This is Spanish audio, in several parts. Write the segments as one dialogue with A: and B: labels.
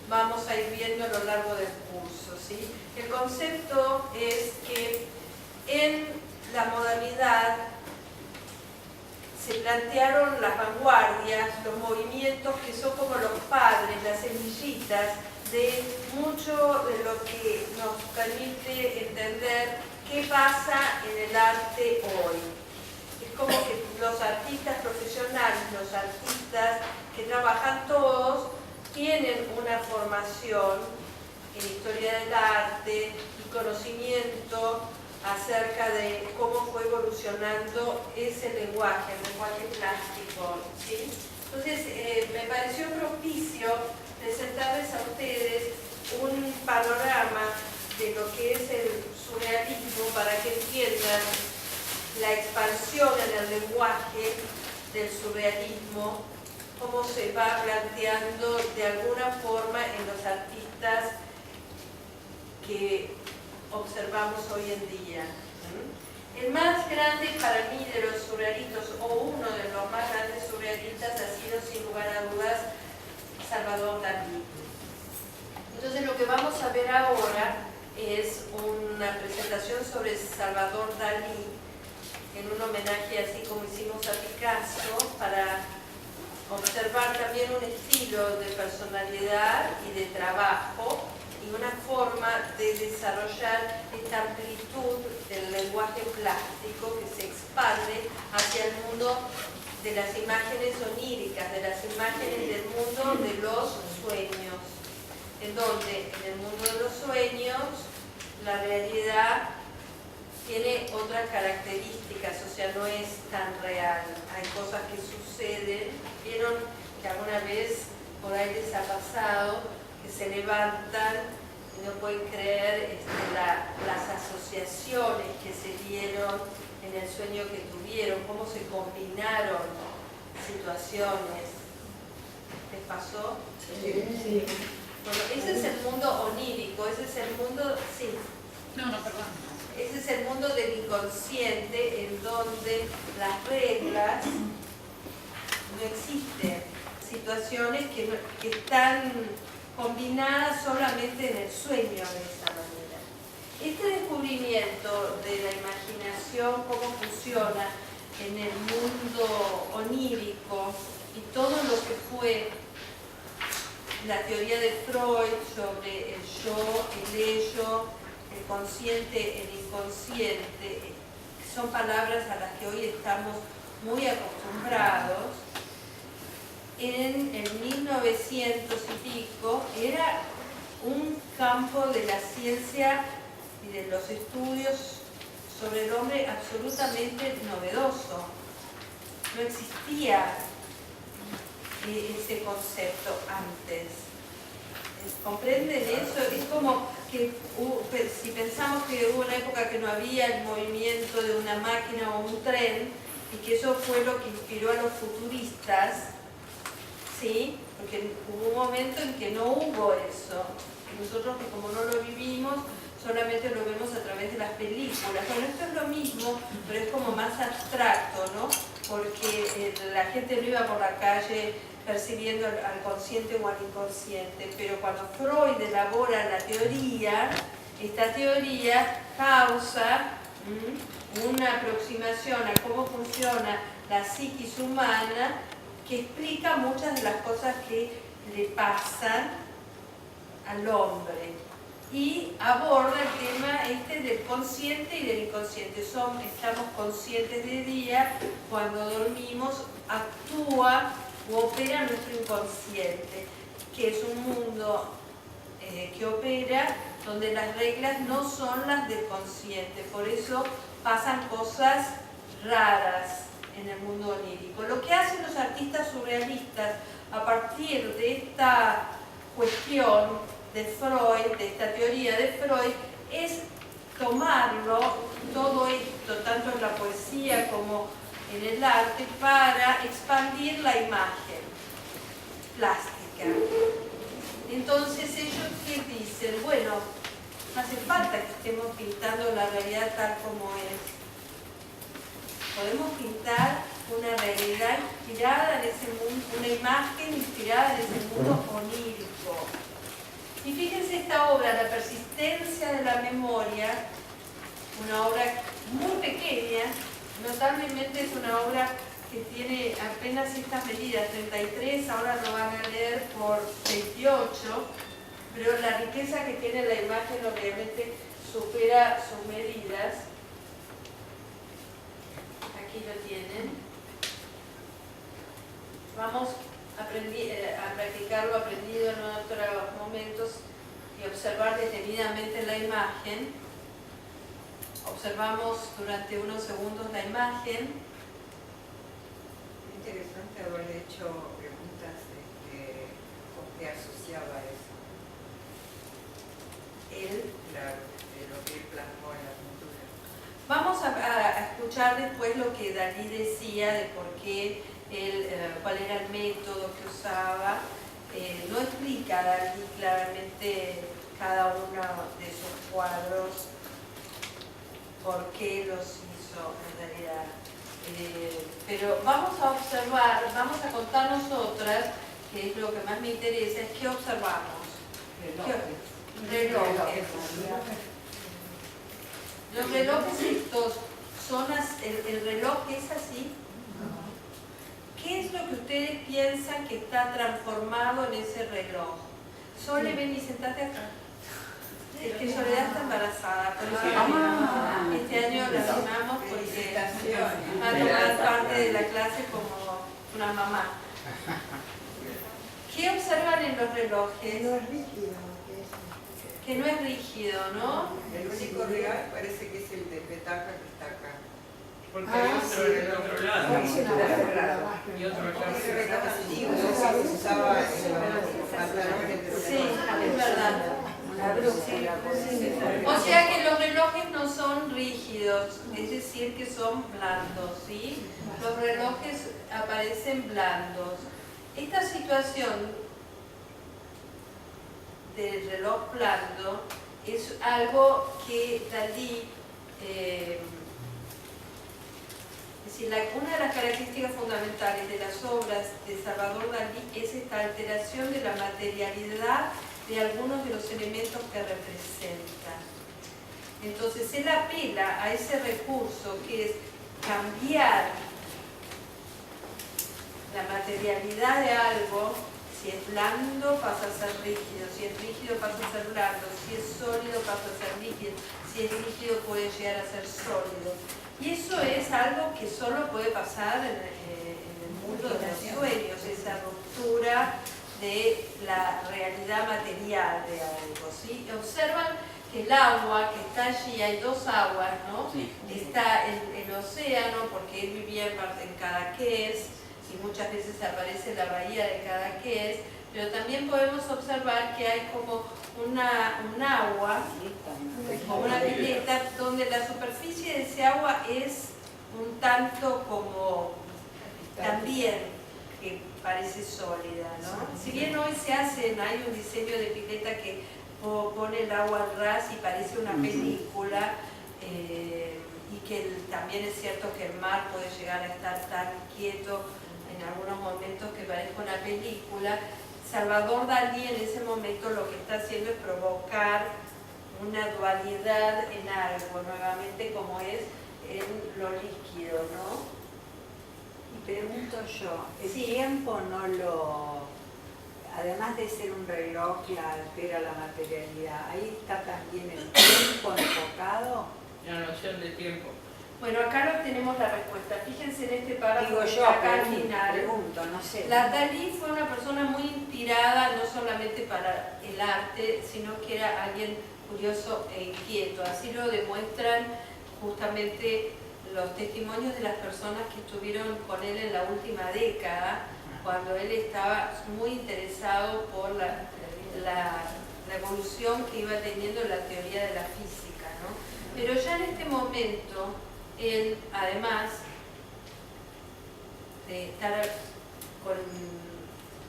A: vamos a ir viendo a lo largo del curso, ¿sí? El concepto es que en la modalidad se plantearon las vanguardias, los movimientos que son como los padres, las semillitas de mucho de lo que nos permite entender qué pasa en el arte hoy. Es como que los artistas profesionales, los artistas que trabajan todos, tienen una formación en historia del arte y conocimiento acerca de cómo fue evolucionando ese lenguaje, el lenguaje plástico, ¿sí? Entonces, me pareció propicio presentarles a ustedes un panorama de lo que es el surrealismo para que entiendan la expansión en el lenguaje del surrealismo, cómo se va planteando de alguna forma en los artistas que observamos hoy en día. El más grande para mí de los surrealistas, o uno de los más grandes surrealistas, ha sido sin lugar a dudas Salvador Dalí. Entonces lo que vamos a ver ahora es una presentación sobre Salvador Dalí, en un homenaje así como hicimos a Picasso, para observar también un estilo de personalidad y de trabajo y una forma de desarrollar esta amplitud del lenguaje plástico que se expande hacia el mundo de las imágenes oníricas, de las imágenes del mundo de los sueños, en donde en el mundo de los sueños la realidad tiene otras características, o sea, no es tan real. Hay cosas que suceden, vieron que alguna vez por ahí les ha pasado, que se levantan y no pueden creer las asociaciones que se dieron en el sueño que tuvieron, cómo se combinaron situaciones. ¿Les pasó?
B: Sí.
A: Bueno, ese es el mundo onírico, ese es el mundo... Sí.
B: No, perdón.
A: Ese es el mundo del inconsciente, en donde las reglas no existen. Situaciones que están combinadas solamente en el sueño de esa manera. Este descubrimiento de la imaginación, cómo funciona en el mundo onírico y todo lo que fue la teoría de Freud sobre el yo, el ello, el consciente, el inconsciente, son palabras a las que hoy estamos muy acostumbrados. En el 1900 y pico era un campo de la ciencia y de los estudios sobre el hombre absolutamente novedoso. No existía ese concepto antes. ¿Comprenden eso? Es como que si pensamos que hubo una época que no había el movimiento de una máquina o un tren y que eso fue lo que inspiró a los futuristas, ¿sí? Porque hubo un momento en que no hubo eso. Nosotros que como no lo vivimos, solamente lo vemos a través de las películas. Bueno, esto es lo mismo, pero es como más abstracto, ¿no? Porque la gente no iba por la calle percibiendo al consciente o al inconsciente, pero cuando Freud elabora la teoría, esta teoría causa una aproximación a cómo funciona la psiquis humana que explica muchas de las cosas que le pasan al hombre y aborda el tema del consciente y del inconsciente. Estamos conscientes de día, cuando dormimos actúa o opera nuestro inconsciente, que es un mundo que opera donde las reglas no son las del consciente, por eso pasan cosas raras en el mundo onírico. Lo que hacen los artistas surrealistas a partir de esta cuestión de Freud, de esta teoría de Freud, es tomarlo, todo esto, tanto en la poesía como en el arte, para expandir la imagen plástica. Entonces ellos ¿qué dicen? Bueno, no hace falta que estemos pintando la realidad tal como es. Podemos pintar una realidad inspirada en ese mundo, una imagen inspirada en ese mundo onírico. Y fíjense esta obra, La persistencia de la memoria, una obra muy pequeña, notablemente es una obra que tiene apenas estas medidas, 33, ahora lo van a leer por 28, pero la riqueza que tiene la imagen obviamente supera sus medidas. Aquí lo tienen. Vamos a practicar lo aprendido en otros momentos y observar detenidamente la imagen. Observamos durante unos segundos la imagen.
C: Interesante haber hecho preguntas con qué asociaba eso. Claro, de lo que él plasmó en la pintura.
A: Vamos a escuchar después lo que Dalí decía de por qué cuál era el método que usaba. No explica Dalí claramente cada uno de sus cuadros, por qué los hizo en realidad. Pero vamos a observar, vamos a contar nosotras, que es lo que más me interesa, es qué observamos. Relojes. Los relojes estos son, el reloj es así. ¿Qué es lo que ustedes piensan que está transformado en ese reloj? Sole, ven y sentate acá. Es que Soledad está embarazada, por eso este año la llamamos porque va a tomar parte de la clase como una mamá. ¿Qué observan en los relojes?
C: No es rígido.
A: Que no es rígido, ¿no?
C: El único real parece que es el de petaca que está acá.
D: Porque hay otro del otro lado. Y otro
C: Ese
D: lado.
C: reloj antiguo que se usaba en los pantalones de
A: Sí, es verdad. O sea que los relojes no son rígidos, es decir, que son blandos, ¿sí? Los relojes aparecen blandos. Esta situación del reloj blando es algo que Dalí, es decir, una de las características fundamentales de las obras de Salvador Dalí es esta alteración de la materialidad de algunos de los elementos que representan. Entonces él apela a ese recurso que es cambiar la materialidad de algo. Si es blando pasa a ser rígido, si es rígido pasa a ser blando, si es sólido pasa a ser líquido, si es líquido puede llegar a ser sólido. Y eso es algo que solo puede pasar en el mundo de los sueños, esa ruptura de la realidad material de algo, ¿sí? Observan que el agua que está allí, hay dos aguas, ¿no?
E: Sí.
A: Está el océano, porque él vivía en Cadaqués, y muchas veces aparece la bahía de Cadaqués, pero también podemos observar que hay como un agua, como una pileta, donde la superficie de ese agua es un tanto como también que parece sólida, ¿no? Si bien hoy hay un diseño de pileta que pone el agua al ras y parece una película, y que también es cierto que el mar puede llegar a estar tan quieto en algunos momentos que parezca una película. Salvador Dalí en ese momento lo que está haciendo es provocar una dualidad en algo, nuevamente como es en lo líquido, ¿no?
F: Y pregunto yo, ¿el
A: Sí.
F: tiempo no lo, además de ser un reloj que altera la materialidad, ahí está también el tiempo enfocado?
D: La noción de tiempo.
A: Bueno, acá tenemos la respuesta. Fíjense en este párrafo
F: Digo
A: que
F: yo,
A: está acá al final.
F: pregunto, no sé.
A: La Dalí fue una persona muy inspirada no solamente para el arte, sino que era alguien curioso e inquieto. Así lo demuestran justamente los testimonios de las personas que estuvieron con él en la última década, cuando él estaba muy interesado por la evolución que iba teniendo la teoría de la física, ¿no? Pero ya en este momento, él, además de estar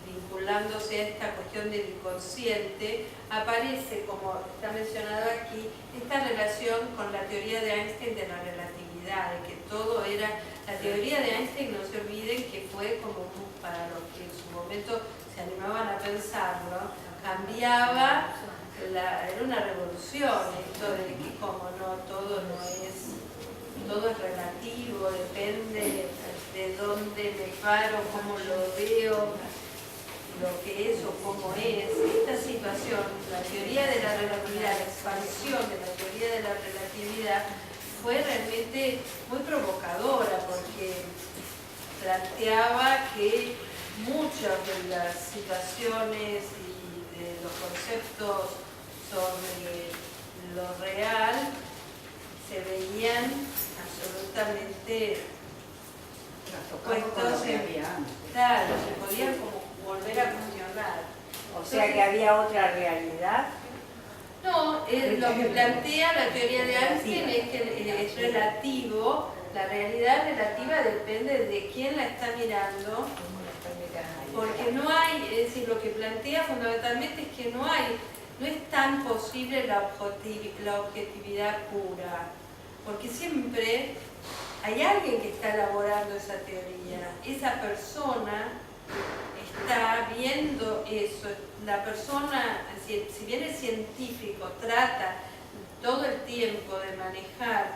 A: vinculándose a esta cuestión del inconsciente, aparece, como está mencionado aquí, esta relación con la teoría de Einstein de la relatividad, de que todo era, la teoría de Einstein, no se olviden que fue como para los que en su momento se animaban a pensarlo, cambiaba era una revolución esto de que como no, todo es relativo, depende de dónde me paro, cómo lo veo, lo que es o cómo es. Esta situación, la teoría de la relatividad, la expansión de la teoría de la relatividad fue realmente muy provocadora porque planteaba que muchas de las situaciones y de los conceptos sobre lo real se veían absolutamente puestos en... Claro, se podían como volver a cuestionar.
F: O sea que había otra realidad.
A: No, lo que plantea la teoría de Einstein es que es relativo, la realidad relativa depende de quién la está mirando, porque no hay, es decir, lo que plantea fundamentalmente es que no es tan posible la objetividad pura, porque siempre hay alguien que está elaborando esa teoría, esa persona está viendo eso, la persona, si bien el científico trata todo el tiempo de manejar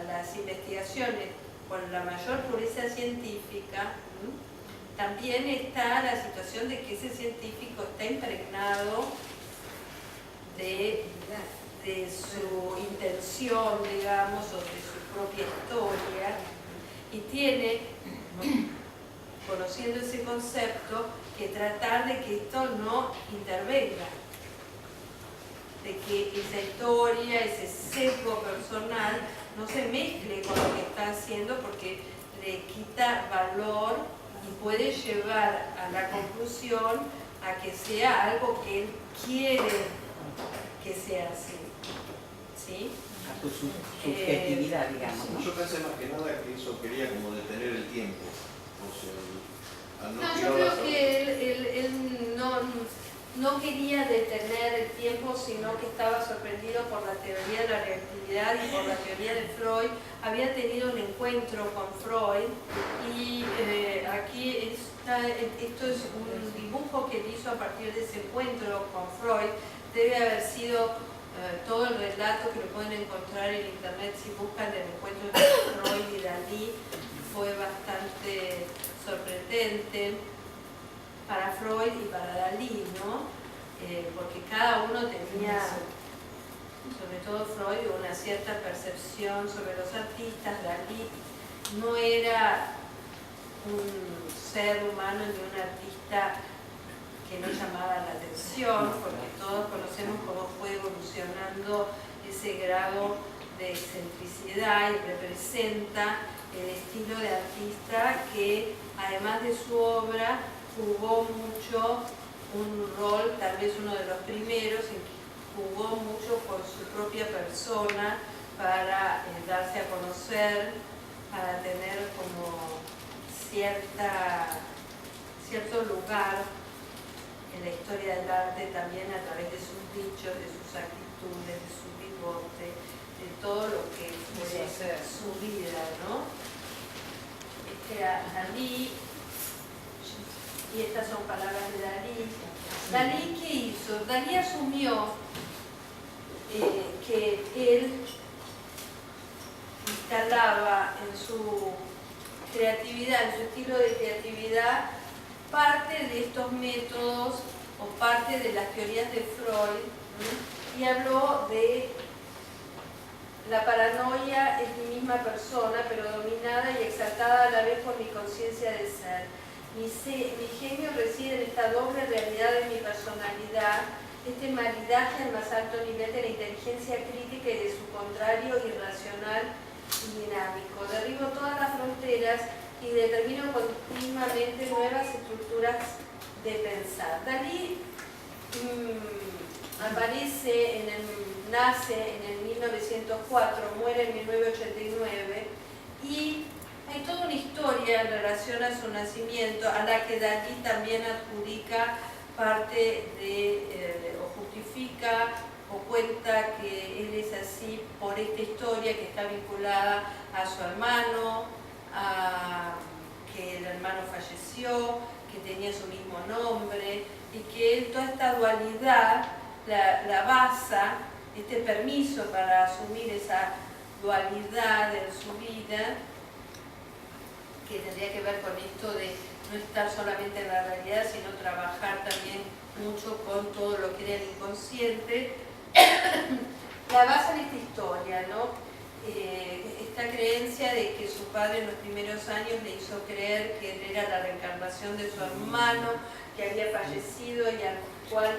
A: las investigaciones con la mayor pureza científica, también está la situación de que ese científico está impregnado de su intención, digamos, o de su propia historia, y tiene, conociendo ese concepto, que tratar de que esto no intervenga, de que esa historia, ese sesgo personal no se mezcle con lo que está haciendo porque le quita valor y puede llevar a la conclusión a que sea algo que él quiere que sea así. ¿Sí?
E: A tu subjetividad, digamos, ¿no?
D: Yo pensé más que nada que eso quería como detener el tiempo. O sea, al
A: No, yo creo que él no quería detener el tiempo, sino que estaba sorprendido por la teoría de la relatividad y por la teoría de Freud. Había tenido un encuentro con Freud y aquí esto es un dibujo que él hizo a partir de ese encuentro con Freud. Debe haber sido todo el relato que lo pueden encontrar en internet si buscan el encuentro entre Freud y Dalí. Fue bastante sorprendente para Freud y para Dalí, ¿no? Porque cada uno tenía, sobre todo Freud, una cierta percepción sobre los artistas. Dalí no era un ser humano ni un artista que no llamaba la atención, porque todos conocemos cómo fue evolucionando ese grado de excentricidad y representa el estilo de artista que, además de su obra, jugó mucho un rol, tal vez uno de los primeros, en que jugó mucho con su propia persona para darse a conocer, para tener como cierto lugar en la historia del arte, también a través de sus dichos, de sus actitudes, de su bigote, de todo lo que fue su vida, ¿no? Este era Dalí, y estas son palabras de Dalí. Dalí, ¿qué hizo? Dalí asumió que él instalaba en su creatividad, en su estilo de creatividad, parte de estos métodos o parte de las teorías de Freud, ¿sí? Y habló de la paranoia es mi misma persona, pero dominada y exaltada a la vez por mi conciencia de ser. Mi genio reside en esta doble realidad de mi personalidad, este maridaje al más alto nivel de la inteligencia crítica y de su contrario irracional y dinámico. Derribo todas las fronteras y determino continuamente nuevas estructuras de pensar. Dalí nace en el 1904, muere en 1989 y hay toda una historia en relación a su nacimiento a la que Dalí también adjudica parte o justifica o cuenta que él es así por esta historia que está vinculada a su hermano, que el hermano falleció, que tenía su mismo nombre y que toda esta dualidad la basa, este permiso para asumir esa dualidad en su vida, que tendría que ver con esto de no estar solamente en la realidad, sino trabajar también mucho con todo lo que era el inconsciente, la basa en esta historia, ¿no? Esta creencia de que su padre en los primeros años le hizo creer que él era la reencarnación de su hermano, que había fallecido y al cual,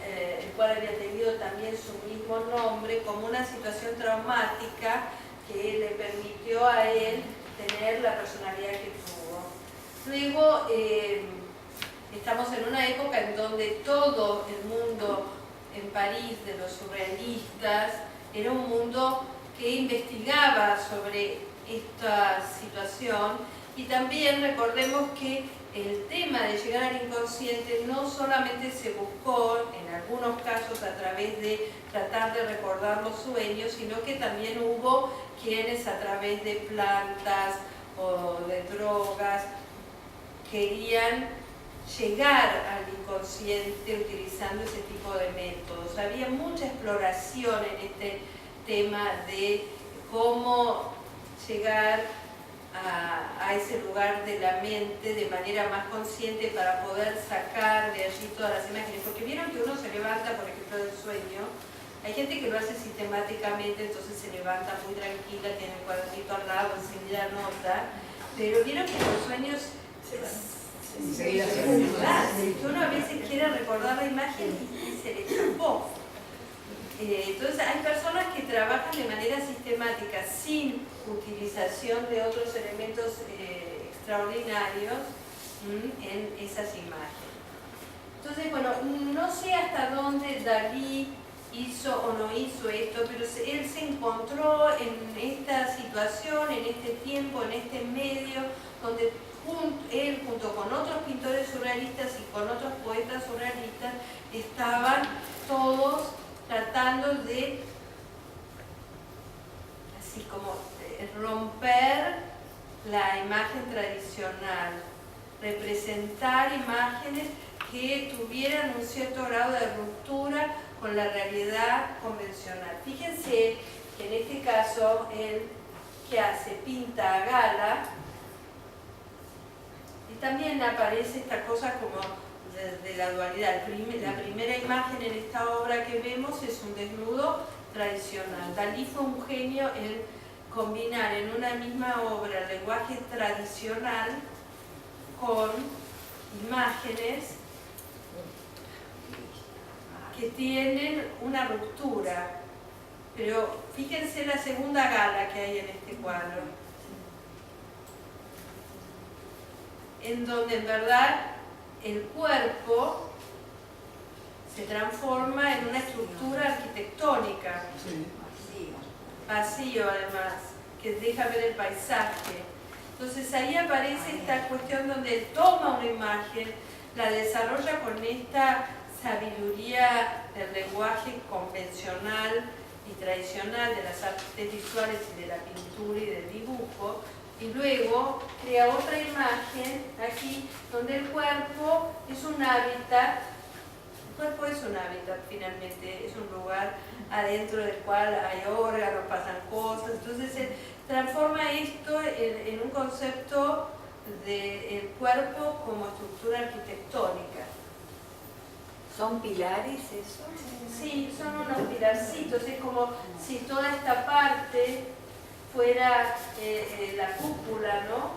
A: el cual había tenido también su mismo nombre, como una situación traumática que le permitió a él tener la personalidad que tuvo. Luego, estamos en una época en donde todo el mundo en París de los surrealistas era un mundo que investigaba sobre esta situación, y también recordemos que el tema de llegar al inconsciente no solamente se buscó en algunos casos a través de tratar de recordar los sueños, sino que también hubo quienes a través de plantas o de drogas querían llegar al inconsciente utilizando ese tipo de métodos. Había mucha exploración en este tema de cómo llegar a ese lugar de la mente de manera más consciente para poder sacar de allí todas las imágenes. Porque vieron que uno se levanta, por ejemplo, del sueño. Hay gente que lo hace sistemáticamente, entonces se levanta muy tranquila, tiene el cuadernito al lado, enseguida nota. Pero vieron que los sueños que uno a veces quiere recordar la imagen y se le escapó. Entonces hay personas que trabajan de manera sistemática sin utilización de otros elementos extraordinarios en esas imágenes. Entonces, bueno, no sé hasta dónde Dalí hizo o no hizo esto, pero él se encontró en esta situación, en este tiempo, en este medio, donde él junto con otros pintores surrealistas y con otros poetas surrealistas estaban todos tratando de, así como, romper la imagen tradicional, representar imágenes que tuvieran un cierto grado de ruptura con la realidad convencional. Fíjense que en este caso, él, ¿qué hace? Pinta a Gala, y también aparece esta cosa como de la dualidad. La primera imagen en esta obra que vemos es un desnudo tradicional. Dalí fue un genio en combinar en una misma obra el lenguaje tradicional con imágenes que tienen una ruptura. Pero fíjense la segunda Gala que hay en este cuadro, en donde en verdad el cuerpo se transforma en una estructura arquitectónica, vacío además, que deja ver el paisaje. Entonces ahí aparece esta cuestión donde él toma una imagen, la desarrolla con esta sabiduría del lenguaje convencional y tradicional de las artes visuales y de la pintura y del dibujo, y luego crea otra imagen aquí donde el cuerpo es un hábitat. El cuerpo es un hábitat finalmente, es un lugar adentro del cual hay órganos, pasan cosas. Entonces se transforma esto en un concepto del cuerpo como estructura arquitectónica.
F: ¿Son pilares eso?
A: Sí, son unos pilarcitos, es como si toda esta parte fuera la cúpula, ¿no?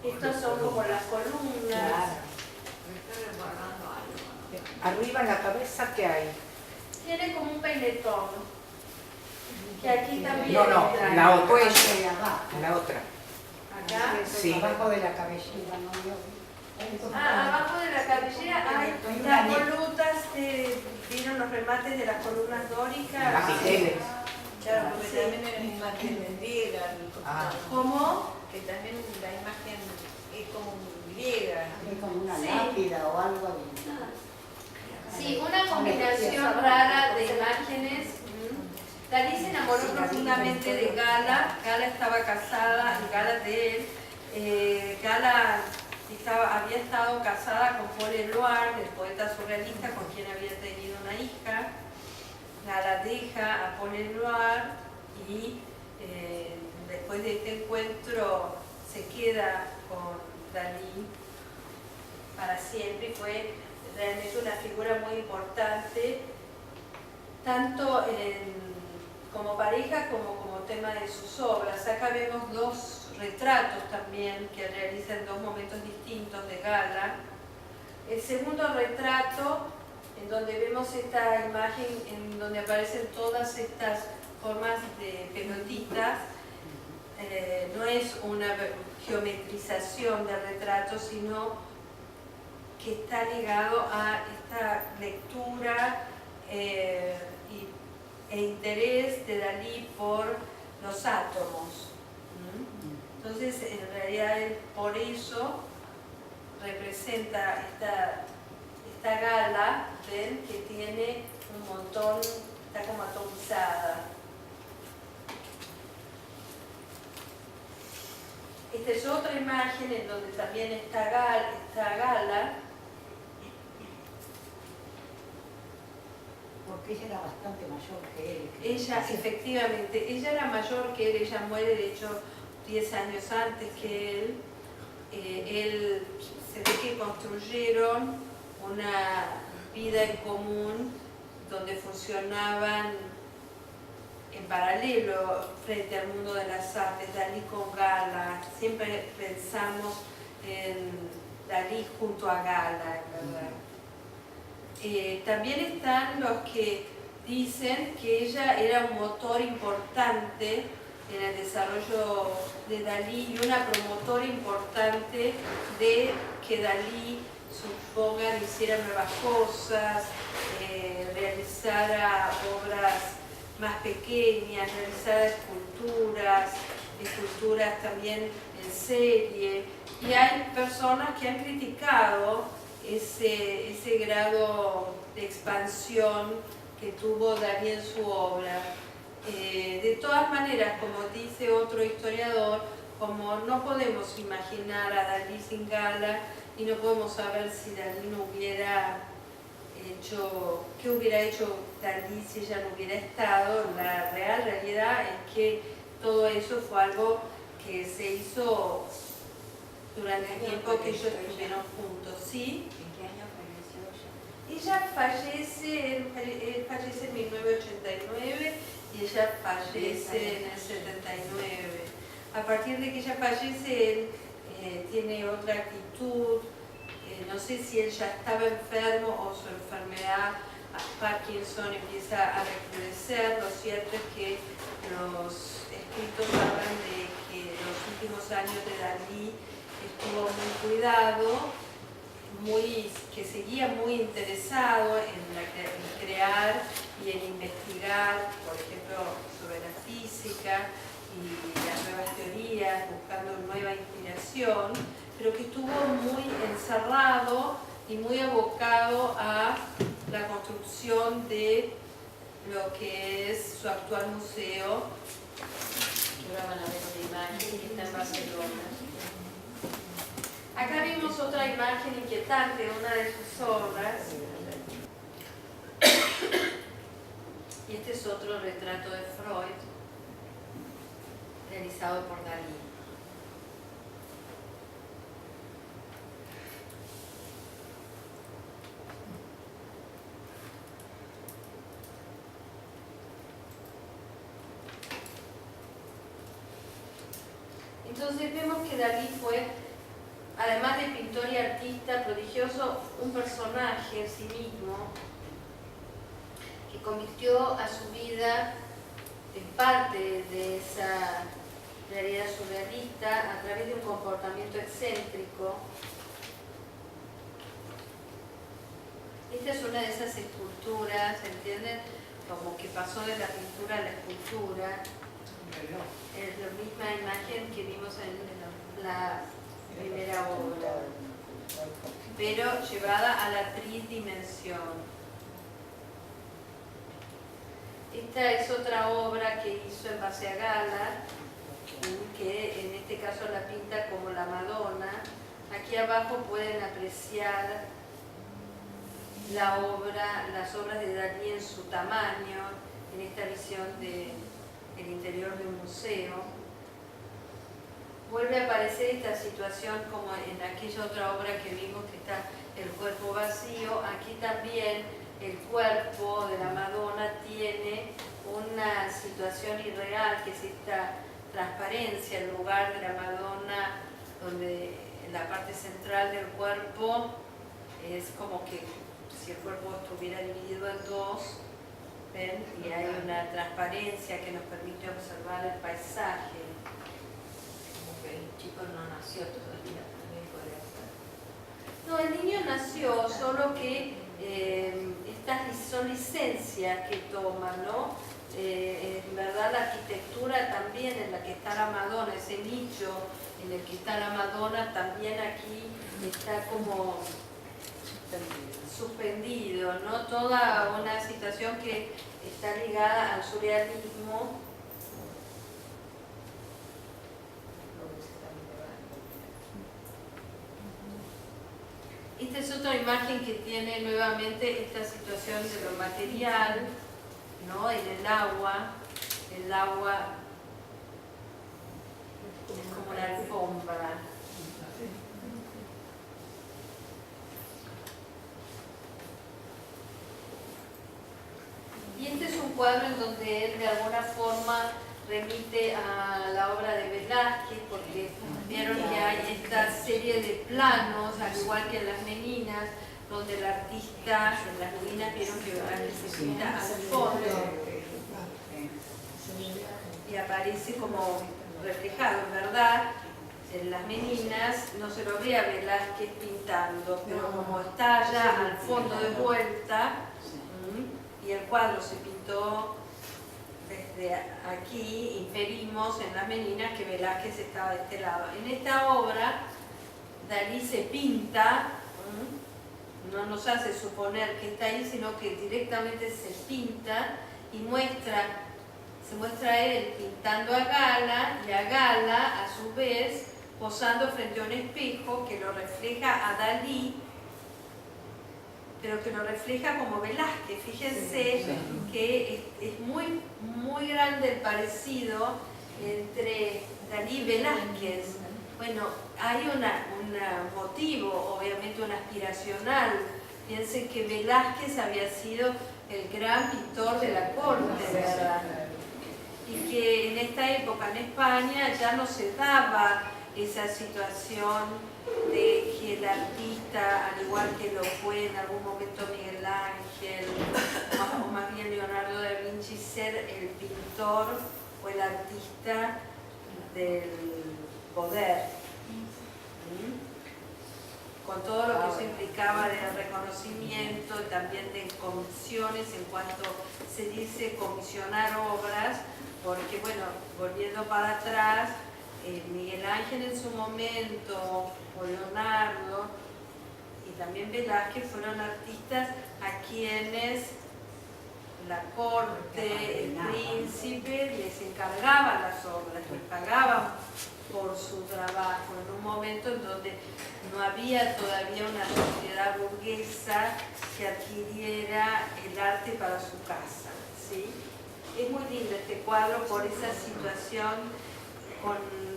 A: Estas son como las columnas.
F: Claro.
C: Arriba en la cabeza, ¿qué hay?
A: Tiene como un peinetón, que aquí también
C: No, no,
A: está.
C: la otra.
B: Cuello y abajo.
C: La otra.
A: Acá.
C: Sí.
B: Abajo de la cabellera, ¿no?
A: Abajo de la cabellera hay las volutas, vieron los remates de las columnas dóricas.
C: Capiteles.
G: Claro, porque también era una imagen griega,
A: ¿Cómo?
G: que también la imagen es como griega.
B: Es como una
A: Sí.
B: lápida o algo así.
A: Sí, una combinación rara de imágenes. Dalí se enamoró profundamente de Gala. Gala estaba casada, Gala de él. Gala había estado casada con Paul Éluard, el poeta surrealista con quien había tenido una hija. Gala deja a Paul Éluard y después de este encuentro se queda con Dalí para siempre. Fue realmente una figura muy importante, tanto como pareja como tema de sus obras. Acá vemos dos retratos también que realiza en dos momentos distintos de Gala. El segundo retrato, en donde vemos esta imagen en donde aparecen todas estas formas de pelotitas, no es una geometrización del retrato, sino que está ligado a esta lectura e interés de Dalí por los átomos. Entonces, en realidad, él por eso representa esta Gala, ¿ven? Que tiene un montón, está como atomizada. Esta es otra imagen en donde también está Gala.
B: Porque ella era bastante mayor que él.
A: Ella, efectivamente, ella era mayor que él, ella muere de hecho 10 años antes que él. Él se ve que construyeron una vida en común donde funcionaban en paralelo frente al mundo de las artes, Dalí con Gala. Siempre pensamos en Dalí junto a Gala, en verdad. También están los que dicen que ella era un motor importante en el desarrollo de Dalí y una promotora importante de que Dalí, supongan, hiciera nuevas cosas, realizara obras más pequeñas, realizara esculturas también en serie. Y hay personas que han criticado ese grado de expansión que tuvo Dalí en su obra. De todas maneras, como dice otro historiador, como no podemos imaginar a Dalí sin Gala y no podemos saber si Dalí no hubiera hecho, qué hubiera hecho Dalí si ella no hubiera estado, la real realidad es que todo eso fue algo que se hizo durante el tiempo que ellos estuvieron juntos, ¿sí?
F: ¿En qué año falleció ella?
A: Ella fallece, él fallece en 1989 y ella fallece en el 79. A partir de que ella fallece, él tiene otra actitud, no sé si él ya estaba enfermo o su enfermedad Parkinson empieza a recrudecer. Lo cierto es que los escritos hablan de que los últimos años de Dalí estuvo muy cuidado, que seguía muy interesado en crear y en investigar, por ejemplo, sobre la física y las nuevas teorías, buscando nueva inspiración, pero que estuvo muy encerrado y muy abocado a la construcción de lo que es su actual museo, que ahora van a ver una imagen que está en Barcelona. Acá vimos otra imagen inquietante de una de sus obras. Y este es otro retrato de Freud, realizado por Dalí. Entonces vemos que Dalí fue, además de pintor y artista prodigioso, un personaje en sí mismo que convirtió a su vida en parte de esa realidad surrealista a través de un comportamiento excéntrico. Esta es una de esas esculturas, ¿entienden? Como que pasó de la pintura a la escultura. Es la misma imagen que vimos en la primera obra, pero llevada a la tridimensión. Esta es otra obra que hizo en base a Gala, que en este caso la pinta como la Madonna. Aquí abajo pueden apreciar las obras de Dalí en su tamaño, en esta visión del interior de un museo. Vuelve a aparecer esta situación como en aquella otra obra que vimos que está el cuerpo vacío. Aquí también el cuerpo de la Madonna tiene una situación irreal, que es esta transparencia, el lugar de la Madonna, donde en la parte central del cuerpo es como que si el cuerpo estuviera dividido en dos, ¿ven? Y hay una transparencia que nos permite observar el paisaje.
G: Como que el chico no nació todavía, también podría ser.
A: No, el niño nació, solo que estas son licencias que toma, ¿no? En verdad la arquitectura también en la que está la Madonna, ese nicho en el que está la Madonna, también aquí está como suspendido, ¿no? Toda una situación que está ligada al surrealismo. Esta es otra imagen que tiene nuevamente esta situación de lo material, ¿no? En el agua. El agua es como una alfombra. Y este es un cuadro en donde él de alguna forma remite a la obra de Velázquez, porque vieron que hay esta serie de planos, al igual que en Las Meninas, donde el artista, en Las Meninas vieron que Velázquez se pinta al fondo y aparece como reflejado, en verdad. En Las Meninas no se lo ve a Velázquez pintando, pero como está ya al fondo de vuelta, y el cuadro se pintó desde aquí, inferimos en Las Meninas que Velázquez estaba de este lado. En esta obra, Dalí se pinta, no nos hace suponer que está ahí, sino que directamente se pinta y se muestra a él pintando a Gala, y a Gala, a su vez, posando frente a un espejo que lo refleja a Dalí, pero que lo refleja como Velázquez. Fíjense que es muy, muy grande el parecido entre Dalí y Velázquez. Bueno, hay un motivo, obviamente un aspiracional. Piensen que Velázquez había sido el gran pintor de la corte, ¿verdad? Y que en esta época en España ya no se daba esa situación de que el artista, al igual que lo fue en algún momento Miguel Ángel, o más bien Leonardo da Vinci, ser el pintor o el artista del poder. Con todo lo que eso implicaba de reconocimiento, también de comisiones, en cuanto se dice comisionar obras, porque bueno, volviendo para atrás, Miguel Ángel en su momento, o Leonardo, y también Velázquez fueron artistas a quienes la corte, el príncipe, les encargaba las obras, les pagaban por su trabajo, en un momento en donde no había todavía una sociedad burguesa que adquiriera el arte para su casa, ¿sí? Es muy lindo este cuadro por esa situación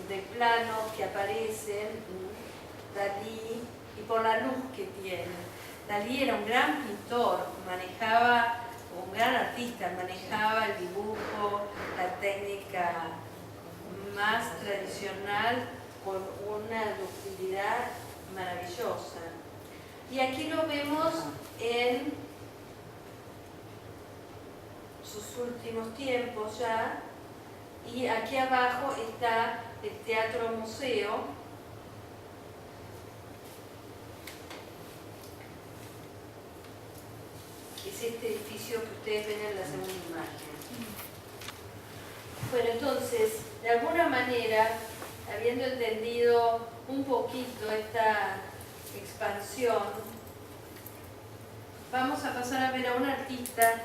A: de planos que aparecen, Dalí, y por la luz que tiene. Dalí era un gran pintor, un gran artista, manejaba el dibujo, la técnica más tradicional con una ductilidad maravillosa. Y aquí lo vemos en sus últimos tiempos ya, y aquí abajo está el Teatro Museo, es este edificio que ustedes ven en la segunda imagen. Bueno, entonces, de alguna manera, habiendo entendido un poquito esta expansión, vamos a pasar a ver a un artista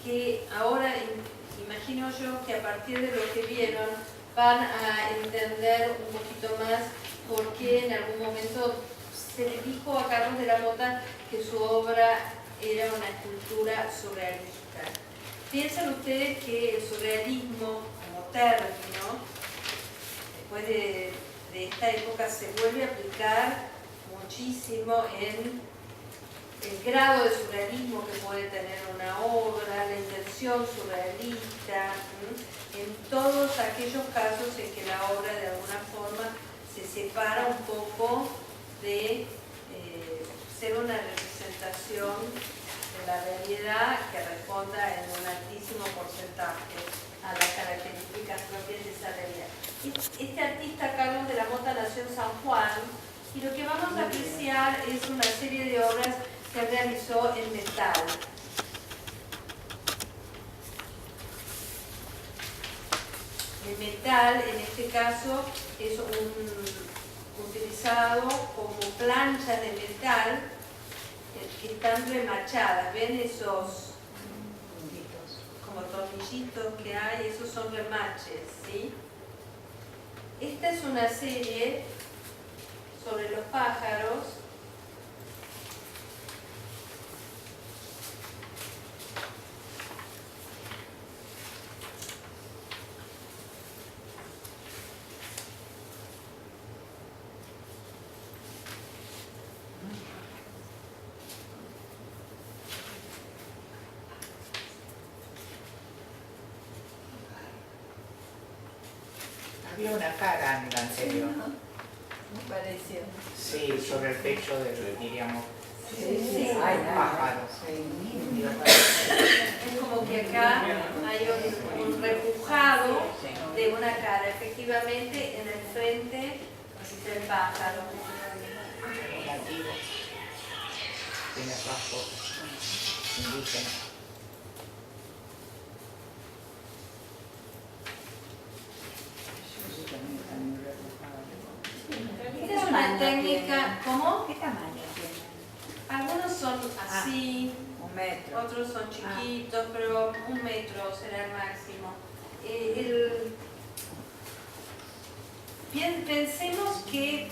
A: que ahora imagino yo que a partir de lo que vieron van a entender un poquito más por qué en algún momento se le dijo a Carlos de la Mota que su obra era una escultura surrealista. Piensan ustedes que el surrealismo como término, después de esta época, se vuelve a aplicar muchísimo en el grado de surrealismo que puede tener una obra, la intención surrealista, en todos aquellos casos en que la obra de alguna forma se separa un poco de ser una representación de la realidad que responda en un altísimo porcentaje a las características propias de esa realidad. Este artista, Carlos de la Mota, nació en San Juan, y lo que vamos a apreciar es una serie de obras que realizó en metal. El metal, en este caso, es utilizado como planchas de metal que están remachadas. ¿Ven esos como tornillitos que hay? Esos son remaches, ¿sí? Esta es una serie sobre los pájaros.
H: Había una cara en la anterior.
A: Me pareció.
H: Sí, sobre el pecho del, diríamos,
A: Sí.
H: pájaro.
A: Es como que acá hay un repujado de una cara, efectivamente en el frente del pájaro.
H: Nativo. Tiene rasgos indígenas.
A: Esta es una técnica, ¿cómo?
F: ¿Qué tamaño tienen?
A: Algunos son así,
F: 1 metro.
A: otros son chiquitos, pero 1 metro será el máximo. Pensemos que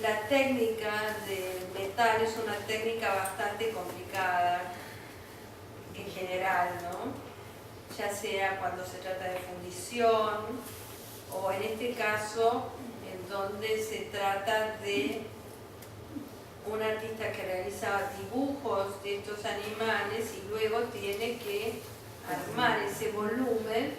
A: la técnica del metal es una técnica bastante complicada en general, ¿no? Ya sea cuando se trata de fundición o en este caso en donde se trata de un artista que realiza dibujos de estos animales y luego tiene que armar ese volumen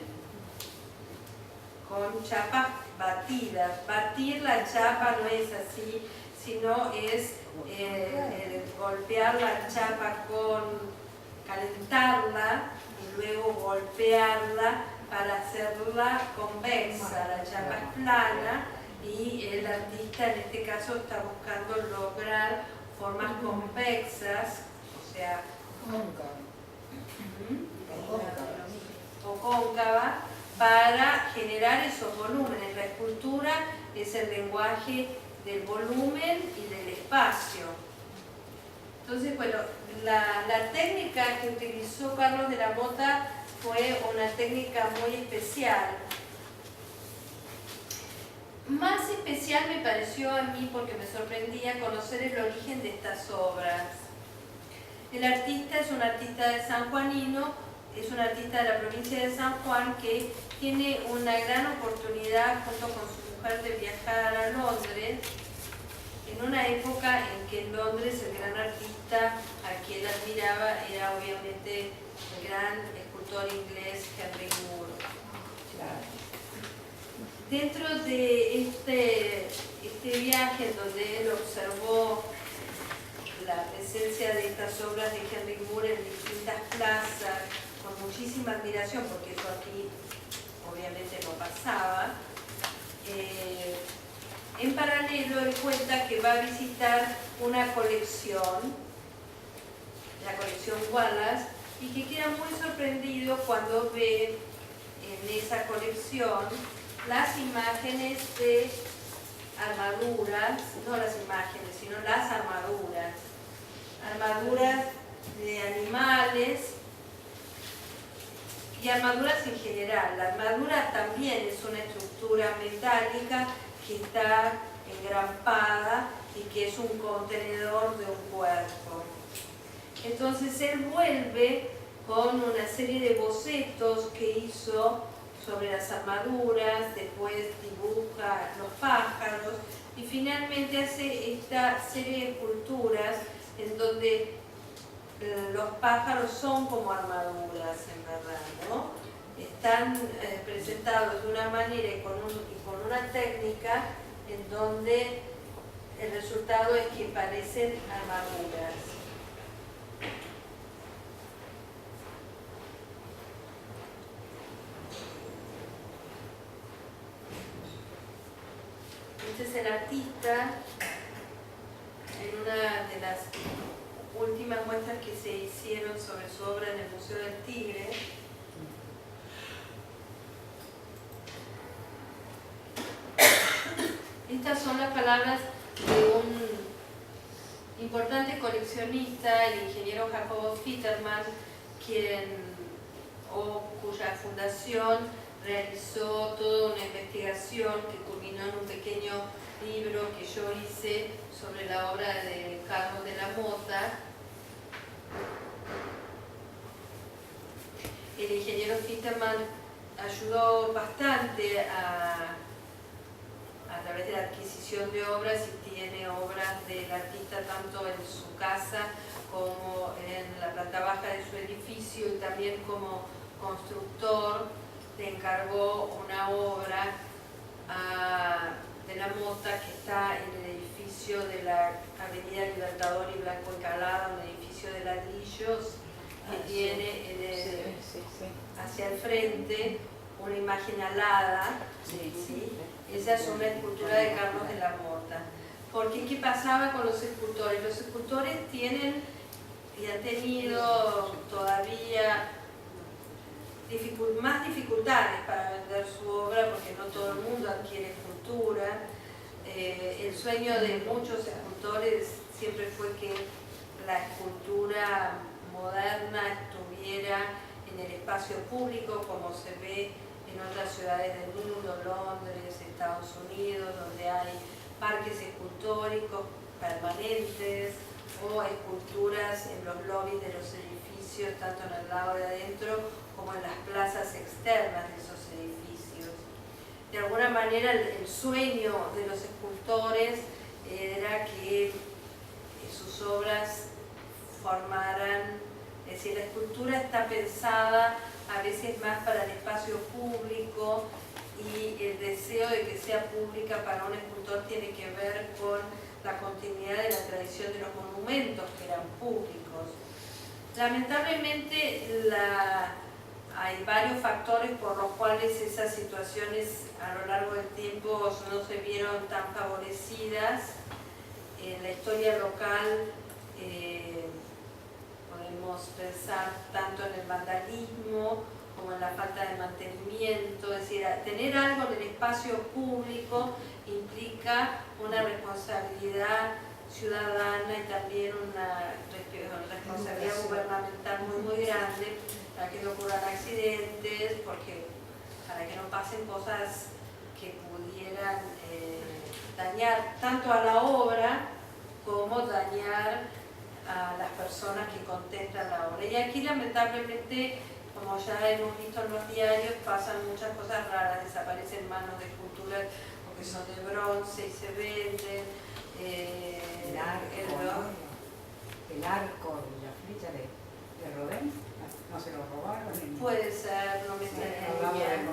A: con chapas batidas. Batir la chapa no es así, sino es golpear la chapa calentarla y luego golpearla para hacerla convexa. La chapa es plana y el artista en este caso está buscando lograr formas convexas, o sea, o cóncava, para generar esos volúmenes. La escultura es el lenguaje del volumen y del espacio. Entonces, bueno, la técnica que utilizó Carlos de la Mota fue una técnica muy especial. Más especial me pareció a mí porque me sorprendía conocer el origen de estas obras. El artista es un artista de sanjuanino, es un artista de la provincia de San Juan que tiene una gran oportunidad junto con su mujer de viajar a Londres en una época en que en Londres el gran artista a quien admiraba era obviamente el gran escultor inglés Henry Moore. Dentro de este viaje en donde él observó la presencia de estas obras de Henry Moore en distintas plazas con muchísima admiración, porque eso aquí obviamente no pasaba, en paralelo él cuenta que va a visitar una colección, la colección Wallace, y que queda muy sorprendido cuando ve en esa colección las imágenes de armaduras, no las imágenes, sino las armaduras de animales y armaduras en general. La armadura también es una estructura metálica que está engrampada y que es un contenedor de un cuerpo. Entonces él vuelve con una serie de bocetos que hizo sobre las armaduras, después dibuja los pájaros y finalmente hace esta serie de esculturas en donde los pájaros son como armaduras en verdad, ¿no? Están presentados de una manera y con una técnica en donde el resultado es que parecen armaduras. Este es el artista en una de las últimas muestras que se hicieron sobre su obra en el Museo del Tigre. Estas son las palabras de un importante coleccionista, el ingeniero Jacobo Fitterman, cuya fundación realizó toda una investigación que culminó en un pequeño libro que yo hice sobre la obra de Carlos de la Mota. El ingeniero Fitterman ayudó bastante a través de la adquisición de obras y tiene obras del artista tanto en su casa como en la planta baja de su edificio y también como constructor. Le encargó una obra de la Mota que está en el edificio de la Avenida Libertador y Blanco Encalada, un edificio de ladrillos que tiene hacia el frente una imagen alada. ¿Sí? Esa es una escultura de Carlos de la Mota. Porque ¿qué pasaba con los escultores? Los escultores tienen y han tenido todavía más dificultades para vender su obra porque no todo el mundo adquiere escultura. El sueño de muchos escultores siempre fue que la escultura moderna estuviera en el espacio público como se ve en otras ciudades del mundo, Londres, Estados Unidos, donde hay parques escultóricos permanentes o esculturas en los lobbies de los edificios, tanto en el lado de adentro como en las plazas externas de esos edificios. De alguna manera el sueño de los escultores era que sus obras formaran, es decir, la escultura está pensada a veces más para el espacio público y el deseo de que sea pública para un escultor tiene que ver con la continuidad de la tradición de los monumentos que eran públicos. Lamentablemente hay varios factores por los cuales esas situaciones a lo largo del tiempo no se vieron tan favorecidas. En la historia local podemos pensar tanto en el vandalismo como en la falta de mantenimiento, es decir, tener algo en el espacio público implica una responsabilidad ciudadana y también una responsabilidad gubernamental muy grande para que no ocurran accidentes, para que no pasen cosas que pudieran dañar tanto a la obra como dañar a las personas que contemplan la obra. Y aquí lamentablemente, como ya hemos visto en los diarios, pasan muchas cosas raras, desaparecen manos de esculturas porque son de bronce y se venden.
B: El arco y la flecha de Rodin, ¿no se lo robaron?
A: Puede ser, no me extrañaría.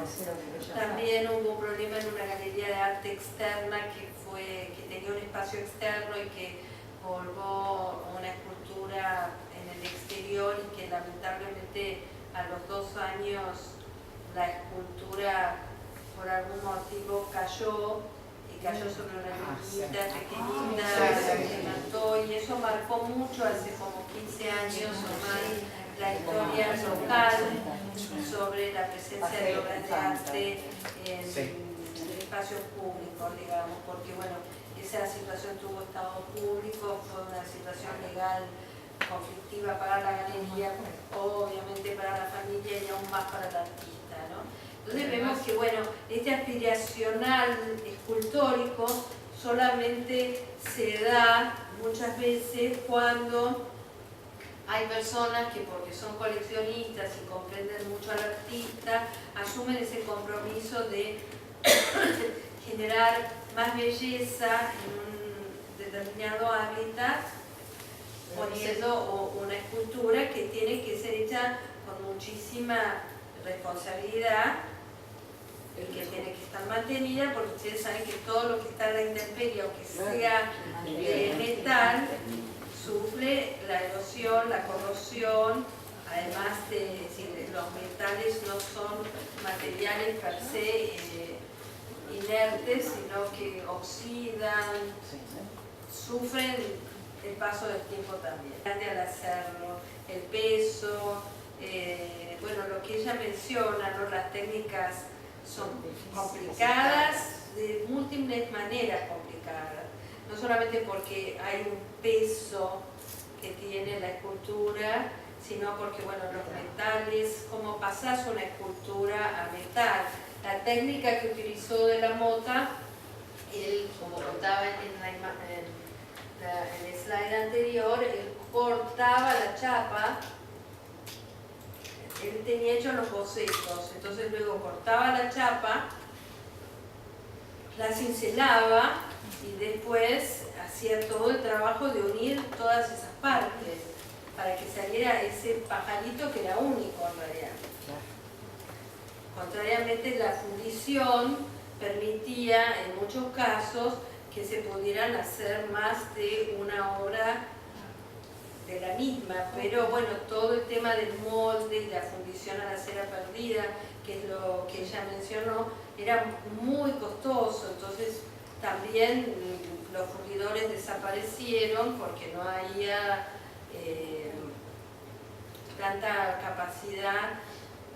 A: También hubo un problema en una galería de arte externa que tenía un espacio externo y que colgó una escultura en el exterior y que lamentablemente a los 2 años la escultura por algún motivo cayó sobre una niñita pequeñita, se mató, y eso marcó mucho hace como 15 años o más la historia local sobre la presencia de obras de arte en espacios públicos, digamos, porque bueno, esa situación tuvo estado público, fue una situación legal conflictiva para la galería, obviamente para la familia y aún más para el artista, ¿no? Entonces vemos que bueno, este aspiracional escultórico solamente se da muchas veces cuando hay personas que, porque son coleccionistas y comprenden mucho al artista, asumen ese compromiso de generar más belleza en un determinado hábitat, poniendo una escultura que tiene que ser hecha con muchísima responsabilidad y que tiene que estar mantenida, porque ustedes saben que todo lo que está en la intemperie, aunque sea de metal, sufre la erosión, la corrosión, además de si los metales no son materiales per se inertes, sino que oxidan, sufren el paso del tiempo también. Al hacerlo, el peso, bueno, lo que ella menciona, ¿no? Las técnicas son complicadas, de múltiples maneras complicadas. No solamente porque hay un peso que tiene la escultura, sino porque, bueno, los metales, como pasás una escultura a metal. La técnica que utilizó de la Mota, él, como contaba en el slide anterior, él cortaba la chapa, él tenía hecho los bocetos, entonces luego cortaba la chapa, la cincelaba y después hacía todo el trabajo de unir todas esas partes para que saliera ese pajarito que era único en realidad. Contrariamente, la fundición permitía en muchos casos que se pudieran hacer más de una obra de la misma, pero bueno, todo el tema del molde y la fundición a la cera perdida, que es lo que ella mencionó, era muy costoso, entonces también los fundidores desaparecieron porque no había tanta capacidad,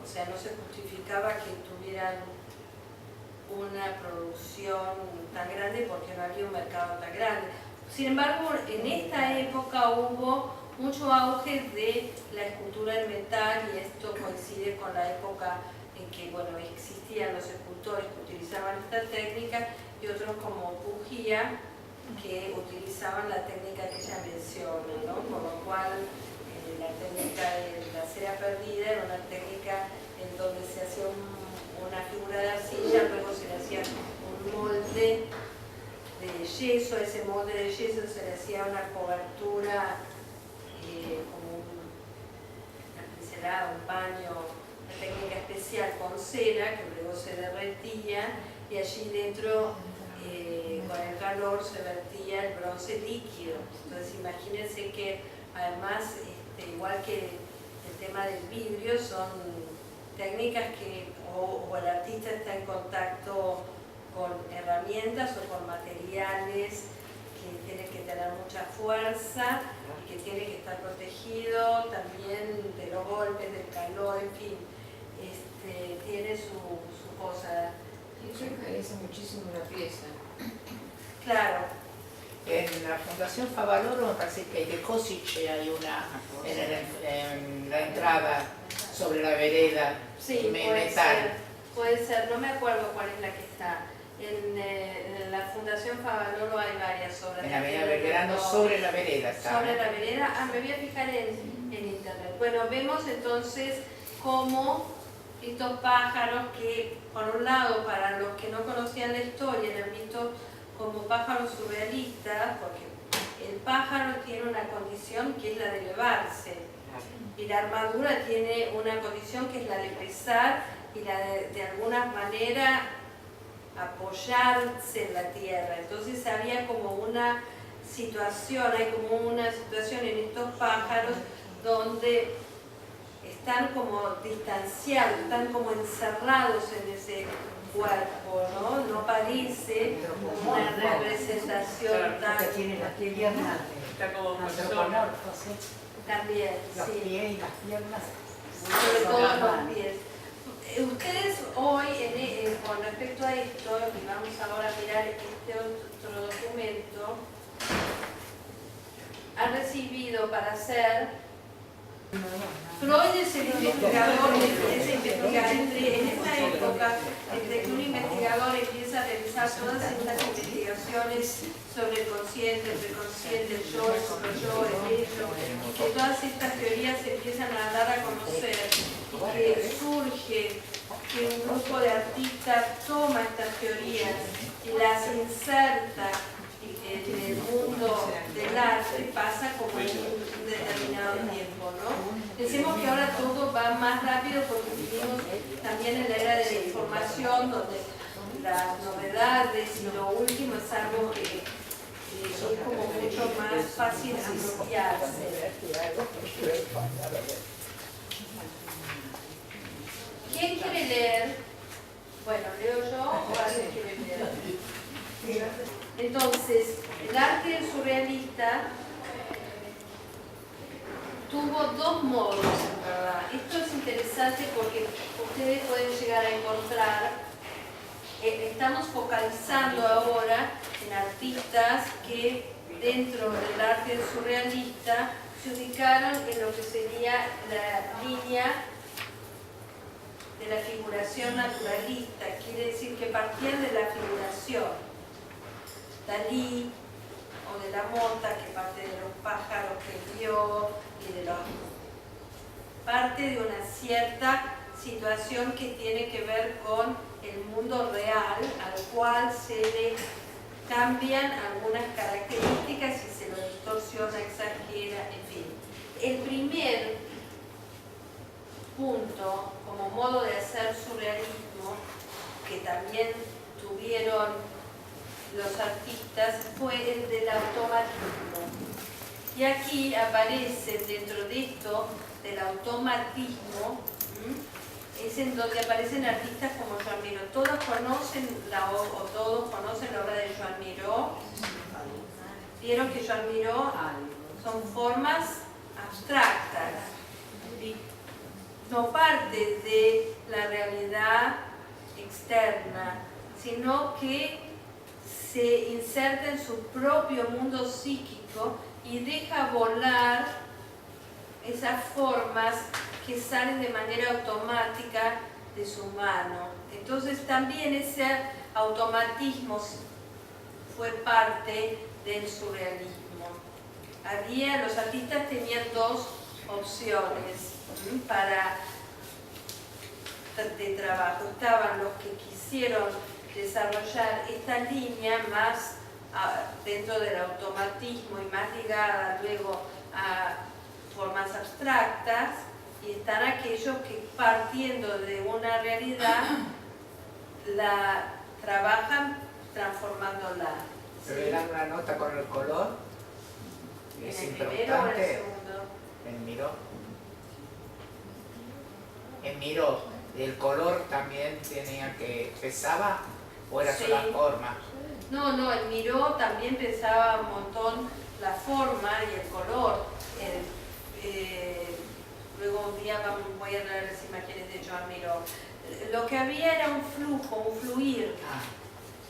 A: o sea, no se justificaba que tuvieran una producción tan grande porque no había un mercado tan grande. Sin embargo, en esta época hubo mucho auge de la escultura en metal, y esto coincide con la época en que, bueno, existían los escultores que utilizaban esta técnica y otros como Pugía que utilizaban la técnica que ella menciona, ¿no? Con lo cual la técnica de la cera perdida era una técnica en donde se hacía una figura de arcilla, luego se le hacía un molde de yeso, a ese molde de yeso se le hacía una cobertura como una pincelada, un baño, una técnica especial con cera que luego se derretía y allí dentro con el calor se vertía el bronce líquido. Entonces imagínense que además, igual que el tema del vidrio, son técnicas que o el artista está en contacto con herramientas o con materiales que tienen que tener mucha fuerza y que tiene que estar protegido también de los golpes, del calor, en fin, tiene su cosa.
B: Eso encarece muchísimo la pieza.
A: Claro.
H: En la Fundación Favaloro me parece que de Kosice hay una en la entrada sobre la vereda,
A: Sí, puede ser, no me acuerdo cuál es la que está. En la Fundación Favaloro hay varias obras.
H: en la avenida Belgrano, sobre la vereda está.
A: Sobre la vereda, me voy a fijar en internet. Bueno, vemos entonces cómo estos pájaros que, por un lado, para los que no conocían la historia, eran vistos como pájaros surrealistas, porque el pájaro tiene una condición que es la de elevarse, y la armadura tiene una condición que es la de pesar y la de alguna manera apoyarse en la tierra. Entonces había como una situación, hay como una situación en estos pájaros donde están como distanciados, están como encerrados en ese cuerpo, ¿no? No parece una representación tan...
E: Porque tiene las piernas
D: Está como
E: antropomorfos, ¿sí?
A: También,
E: Los
A: sí.
E: pies y las piernas.
A: Sobre
E: son
A: todo
E: las
A: los
E: manos.
A: pies. Ustedes hoy, con respecto a esto, y vamos ahora a mirar este otro documento, han recibido para hacer... Freud es el investigador, en esta época, desde que un investigador empieza a revisar pensar todas estas investigaciones sobre el consciente, el preconsciente, el yo, el superyo, el ello, que todas estas teorías se empiezan a dar a conocer, que surge que un grupo de artistas toma estas teorías y las inserta en el mundo del arte, pasa como en un determinado tiempo, ¿no? Pensemos que ahora todo va más rápido porque vivimos también en la era de la información, donde las novedades y lo último es algo que es como mucho más fácil asociarse. ¿Quién quiere leer? Bueno, ¿leo yo o alguien quiere leer? Entonces, el arte surrealista tuvo dos modos, en verdad. Esto es interesante porque ustedes pueden llegar a encontrar, estamos focalizando ahora en artistas que dentro del arte surrealista se ubicaron en lo que sería la línea de la figuración naturalista, quiere decir que partían de la figuración. Dalí o de la Mota, que parte de los pájaros que vio y de los... parte de una cierta situación que tiene que ver con el mundo real, al cual se le cambian algunas características y se lo distorsiona, exagera, en fin. El primer punto, como modo de hacer surrealismo, que también tuvieron los artistas, fue el del automatismo. Y aquí aparece dentro de esto del automatismo, es en donde aparecen artistas como Joan Miró. Todos conocen la obra de Joan Miró. Vieron que Joan Miró son formas abstractas, no parte de la realidad externa, sino que se inserta en su propio mundo psíquico y deja volar esas formas que salen de manera automática de su mano. Entonces también ese automatismo fue parte del surrealismo. Los artistas tenían dos opciones de trabajo. Estaban los que quisieron desarrollar esta línea más dentro del automatismo y más ligada luego a formas abstractas, y están aquellos que partiendo de una realidad la trabajan transformándola.
H: Pero le dan una nota con el color,
A: ¿En
H: es
A: el primero o en el
H: importante.
A: segundo?
H: En Miró. En Miró, ¿el color también tenía que pesaba o era
A: Sí.
H: sola forma?
A: No, en Miró también pensaba un montón la forma y el color. Luego un día voy a leer las imágenes de Joan Miró. Lo que había era un flujo, un fluir,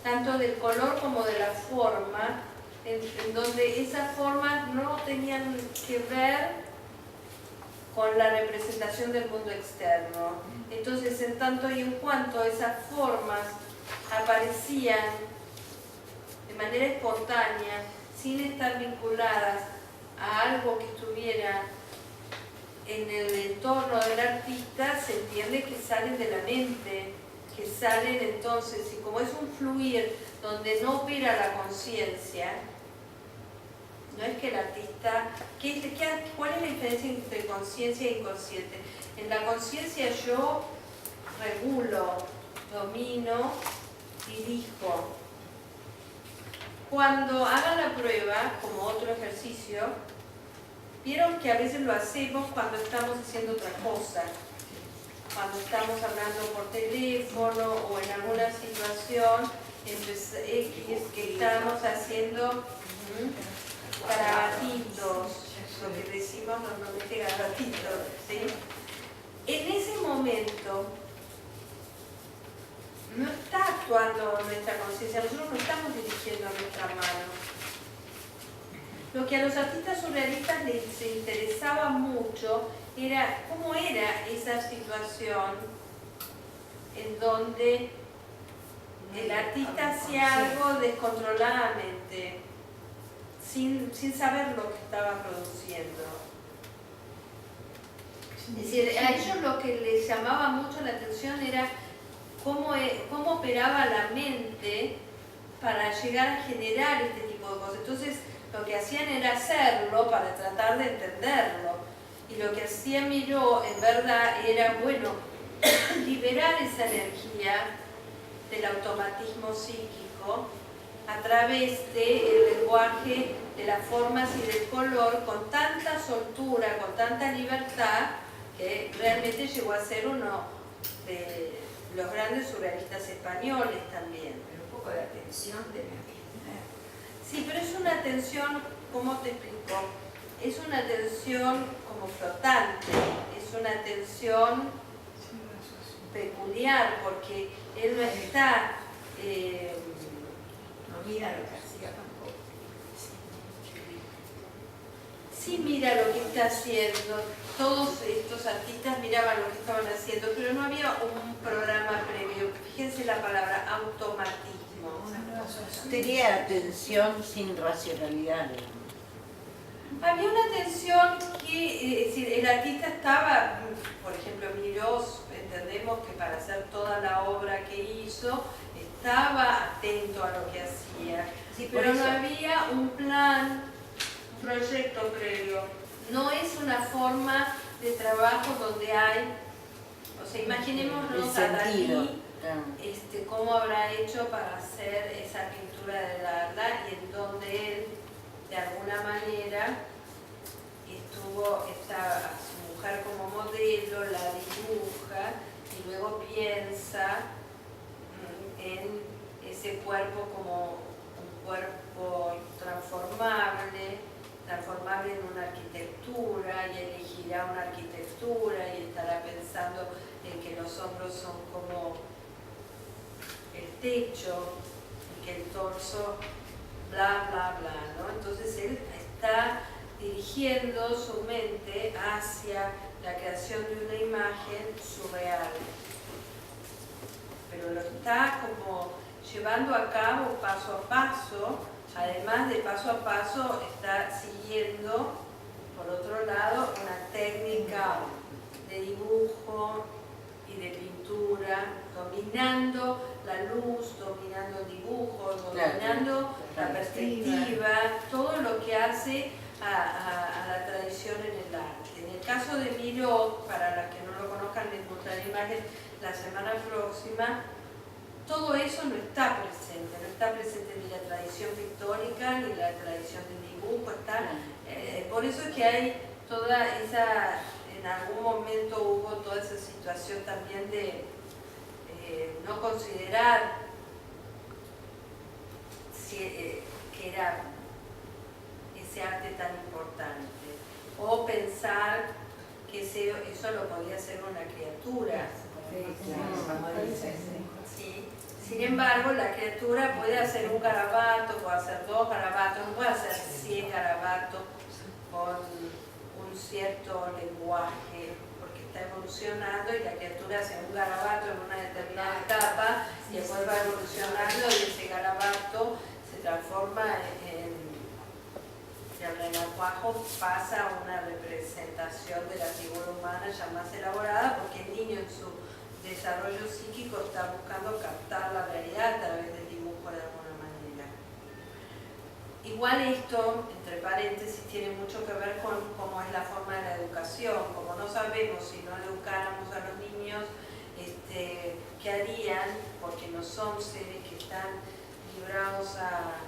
A: tanto del color como de la forma, en donde esas formas no tenían que ver con la representación del mundo externo. Entonces, en tanto y en cuanto esas formas aparecían de manera espontánea, sin estar vinculadas a algo que estuviera en el entorno del artista, se entiende que salen de la mente, que salen entonces, y como es un fluir donde no opera la conciencia, no es que el artista... ¿Cuál es la diferencia entre conciencia e inconsciente? En la conciencia yo regulo, domino, dirijo. Cuando hagan la prueba, como otro ejercicio, vieron que a veces lo hacemos cuando estamos haciendo otra cosa, cuando estamos hablando por teléfono o en alguna situación X que estamos haciendo garabatitos, lo que decimos normalmente garabatitos, ¿sí? En ese momento no está actuando nuestra conciencia, nosotros no estamos dirigiendo nuestra mano. Lo que a los artistas surrealistas les interesaba mucho era cómo era esa situación en donde el artista hacía algo descontroladamente, sin saber lo que estaba produciendo. Es decir, a ellos lo que les llamaba mucho la atención era cómo operaba la mente para llegar a generar este tipo de cosas. Entonces, lo que hacían era hacerlo para tratar de entenderlo. Y lo que hacía Miró, en verdad, era, bueno, liberar esa energía del automatismo psíquico a través del lenguaje de las formas y del color con tanta soltura, con tanta libertad, que realmente llegó a ser uno de los grandes surrealistas españoles también.
G: Pero un poco de atención debe haber.
A: Sí, pero es una atención, ¿cómo te explico? Es una atención como flotante, es una atención peculiar, porque él no está...
G: No mira lo que hacía tampoco.
A: Sí mira lo que está haciendo, todos estos artistas miraban lo que estaban haciendo, pero no había un programa previo. Fíjense la palabra automatismo.
I: Tenía atención sin racionalidad.
A: Había una atención que, es decir, el artista estaba, por ejemplo, Miró, entendemos que para hacer toda la obra que hizo, estaba atento a lo que hacía,
I: Sí,
A: pero no
I: eso.
A: había un plan, un proyecto previo. No es una forma de trabajo donde hay, o sea, imaginémonos a Dalí, cómo habrá hecho para hacer esa pintura de Dada, y en donde él, de alguna manera, está a su mujer como modelo, la dibuja y luego piensa en ese cuerpo como un cuerpo transformable en una arquitectura, y elegirá una arquitectura y estará pensando en que los hombros son como el techo y que el torso bla bla bla, ¿no? Entonces él está dirigiendo su mente hacia la creación de una imagen surreal, pero lo está como llevando a cabo paso a paso. Además de paso a paso, está siguiendo, por otro lado, una técnica de dibujo y de pintura, dominando la luz, dominando el dibujo, dominando la perspectiva, todo lo que hace a la tradición en el arte. En el caso de Miró, para las que no lo conozcan, les mostraré imagen la semana próxima. Todo eso no está presente ni la tradición pictórica ni la tradición del dibujo, por eso es que hay toda esa, en algún momento hubo toda esa situación también de no considerar que era ese arte tan importante, o pensar que eso lo podía hacer una criatura. ¿Sí? Sin embargo, la criatura puede hacer un garabato, puede hacer 2 garabatos, no puede hacer 100 garabatos con un cierto lenguaje, porque está evolucionando y la criatura hace un garabato en una determinada etapa y después va evolucionando y ese garabato se transforma en el renacuajo, pasa a una representación de la figura humana ya más elaborada, porque el niño en su desarrollo psíquico está buscando captar la realidad a través del dibujo de alguna manera. Igual esto, entre paréntesis, tiene mucho que ver con cómo es la forma de la educación. Como no sabemos si no educáramos a los niños, ¿qué harían? Porque no son seres que están librados a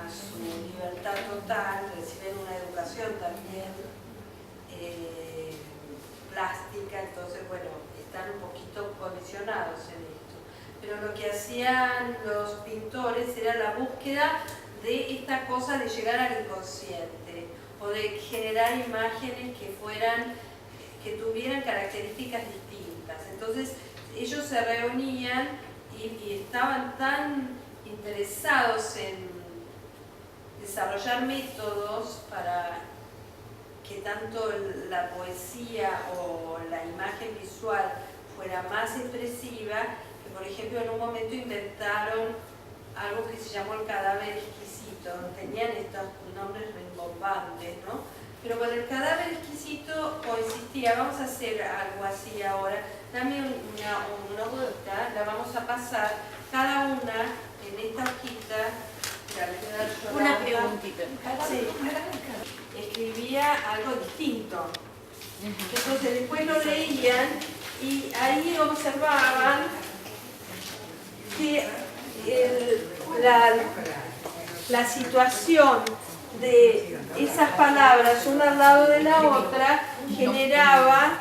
A: su libertad total, reciben una educación también plástica, entonces bueno, están un poquito condicionados en esto. Pero lo que hacían los pintores era la búsqueda de esta cosa de llegar al inconsciente, o de generar imágenes que tuvieran características distintas. Entonces ellos se reunían y estaban tan interesados en desarrollar métodos para que tanto la poesía o la imagen visual fuera más expresiva, que por ejemplo, en un momento inventaron algo que se llamó el cadáver exquisito. Tenían estos nombres rimbombantes, ¿no? Pero con el cadáver exquisito consistía, vamos a hacer algo así ahora, dame una hojita, la vamos a pasar cada una en esta hojita. Mira, le voy a dar yo la
I: Una
A: hoja.
I: preguntita.
A: Sí. Escribía algo distinto. Entonces después lo leían y ahí observaban que la situación de esas palabras una al lado de la otra generaba,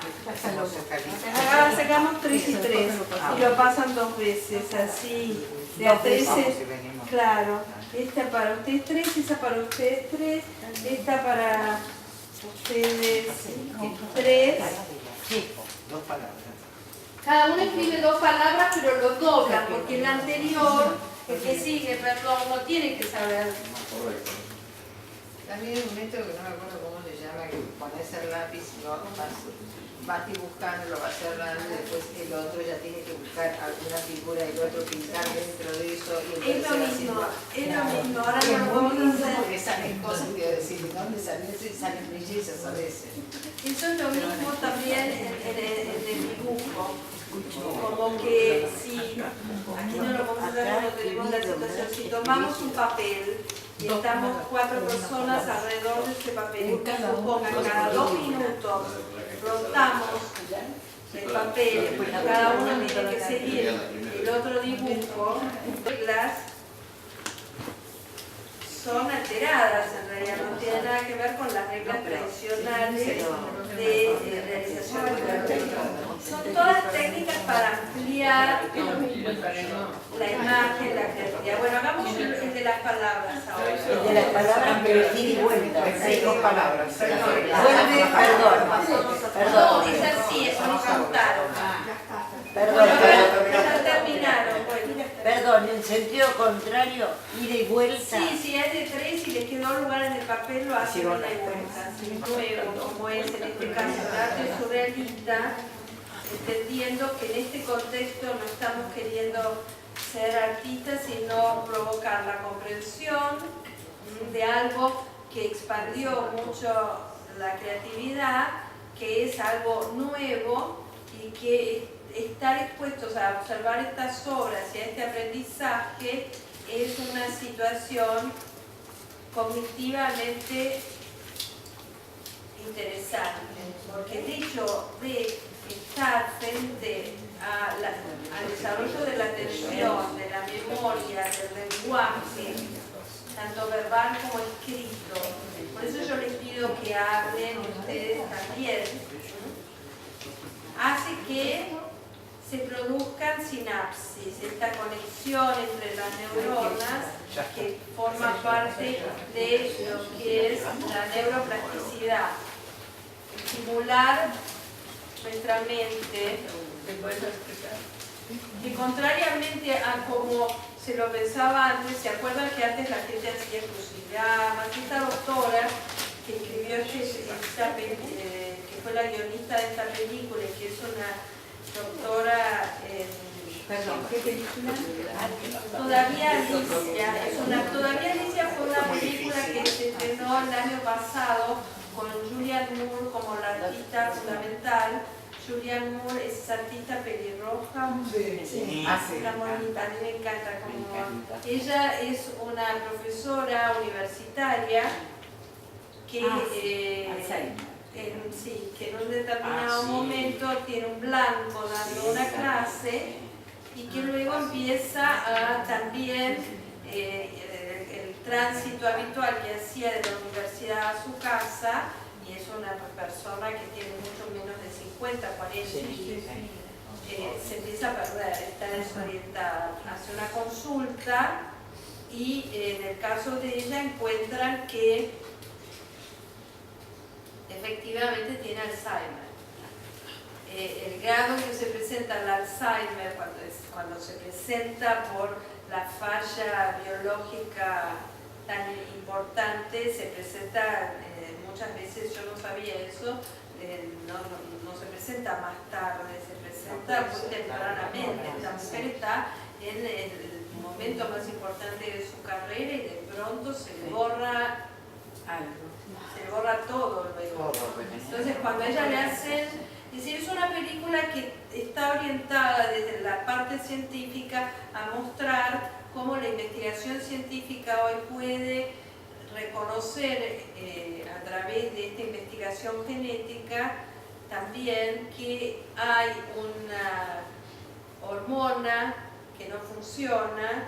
A: ahora sacamos 3 y 3 y lo pasan 2 veces, así, de a 13, claro, esta para ustedes 3, esa para ustedes 3, esta para ustedes 3.
I: Sí, 2 palabras.
A: Cada uno escribe 2 palabras, pero lo doblan, porque el anterior, el que sigue, perdón, no tiene que saber.
H: También hay un método que no me acuerdo cómo se llama, que pones el lápiz y vas dibujando, lo vas cerrando y después el otro ya tiene que buscar alguna figura y el otro pintar dentro de eso. Y
A: Es lo mismo, ahora no lo vamos a hacer.
H: Porque salen cosas que decir, ¿de dónde salen eso? Y salen bellezas a veces.
A: Eso es lo mismo también en el dibujo. Como que si, aquí no lo vamos a hacer cuando tenemos la situación, si tomamos un papel y estamos 4 personas alrededor de este papel, y pongan cada 2 minutos, rotamos el papel, cada uno tiene que seguir el otro dibujo, las son alteradas en realidad, no tiene nada que ver con las reglas tradicionales de realización de la. Son todas técnicas para ampliar la imagen, la creatividad. Bueno, hagamos el de las palabras ahora.
I: El de las palabras, pero ida y vuelta.
H: Sí, 2 palabras.
I: Vuelve, perdón.
A: Es así, es horizontal.
I: Perdón,
A: Ya terminaron, bueno.
I: perdón, en sentido contrario, ida y vuelta.
A: Sí, es de 3 y les quedó lugar en el papel, lo hacen ida y vuelta. Luego, como es en este caso el arte surrealista, entendiendo que en este contexto no estamos queriendo ser artistas, sino provocar la comprensión de algo que expandió mucho la creatividad, que es algo nuevo y que estar expuestos a observar estas obras y a este aprendizaje es una situación cognitivamente interesante, porque el hecho de estar frente al desarrollo de la atención, de la memoria, del lenguaje, tanto verbal como escrito, por eso yo les pido que hablen ustedes también, hace que se produzcan sinapsis, esta conexión entre las neuronas que forma parte de lo que es la neuroplasticidad. Estimular nuestra mente, que contrariamente a como se lo pensaba antes, ¿se acuerdan que antes la gente hacía crucigramas? Esta doctora que escribió que fue la guionista de esta película, que es una doctora
F: Perdón, ¿qué película?
A: Todavía Alicia fue una película que se estrenó el año pasado con Julianne Moore como la artista fundamental. Julianne Moore es esa artista pelirroja, está bonita, a mí me encanta como ella es una profesora universitaria que que en un determinado momento tiene un blanco dando una clase y que luego empieza a también el tránsito habitual que hacía de la universidad a su casa, y es una persona que tiene mucho menos de 50, 40 se empieza a perder, está desorientada, hace una consulta y en el caso de ella encuentran que efectivamente tiene Alzheimer. El grado en que se presenta el Alzheimer, cuando se presenta por la falla biológica tan importante, se presenta muchas veces, yo no sabía eso, no se presenta más tarde, se presenta muy tempranamente. La mujer está en el momento más importante de su carrera y de pronto se le borra todo luego. Entonces cuando a ella le hacen, es decir, es una película que está orientada desde la parte científica a mostrar cómo la investigación científica hoy puede reconocer a través de esta investigación genética también que hay una hormona que no funciona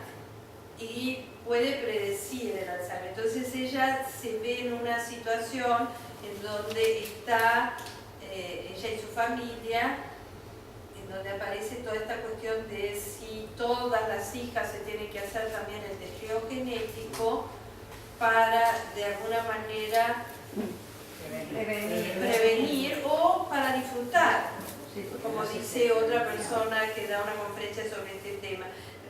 A: y puede predecir el Alzheimer. Entonces ella se ve en una situación en donde está ella y su familia, en donde aparece toda esta cuestión de si todas las hijas se tienen que hacer también el testeo genético para de alguna manera prevenir o para disfrutar, como dice otra persona que da una conferencia sobre este tema.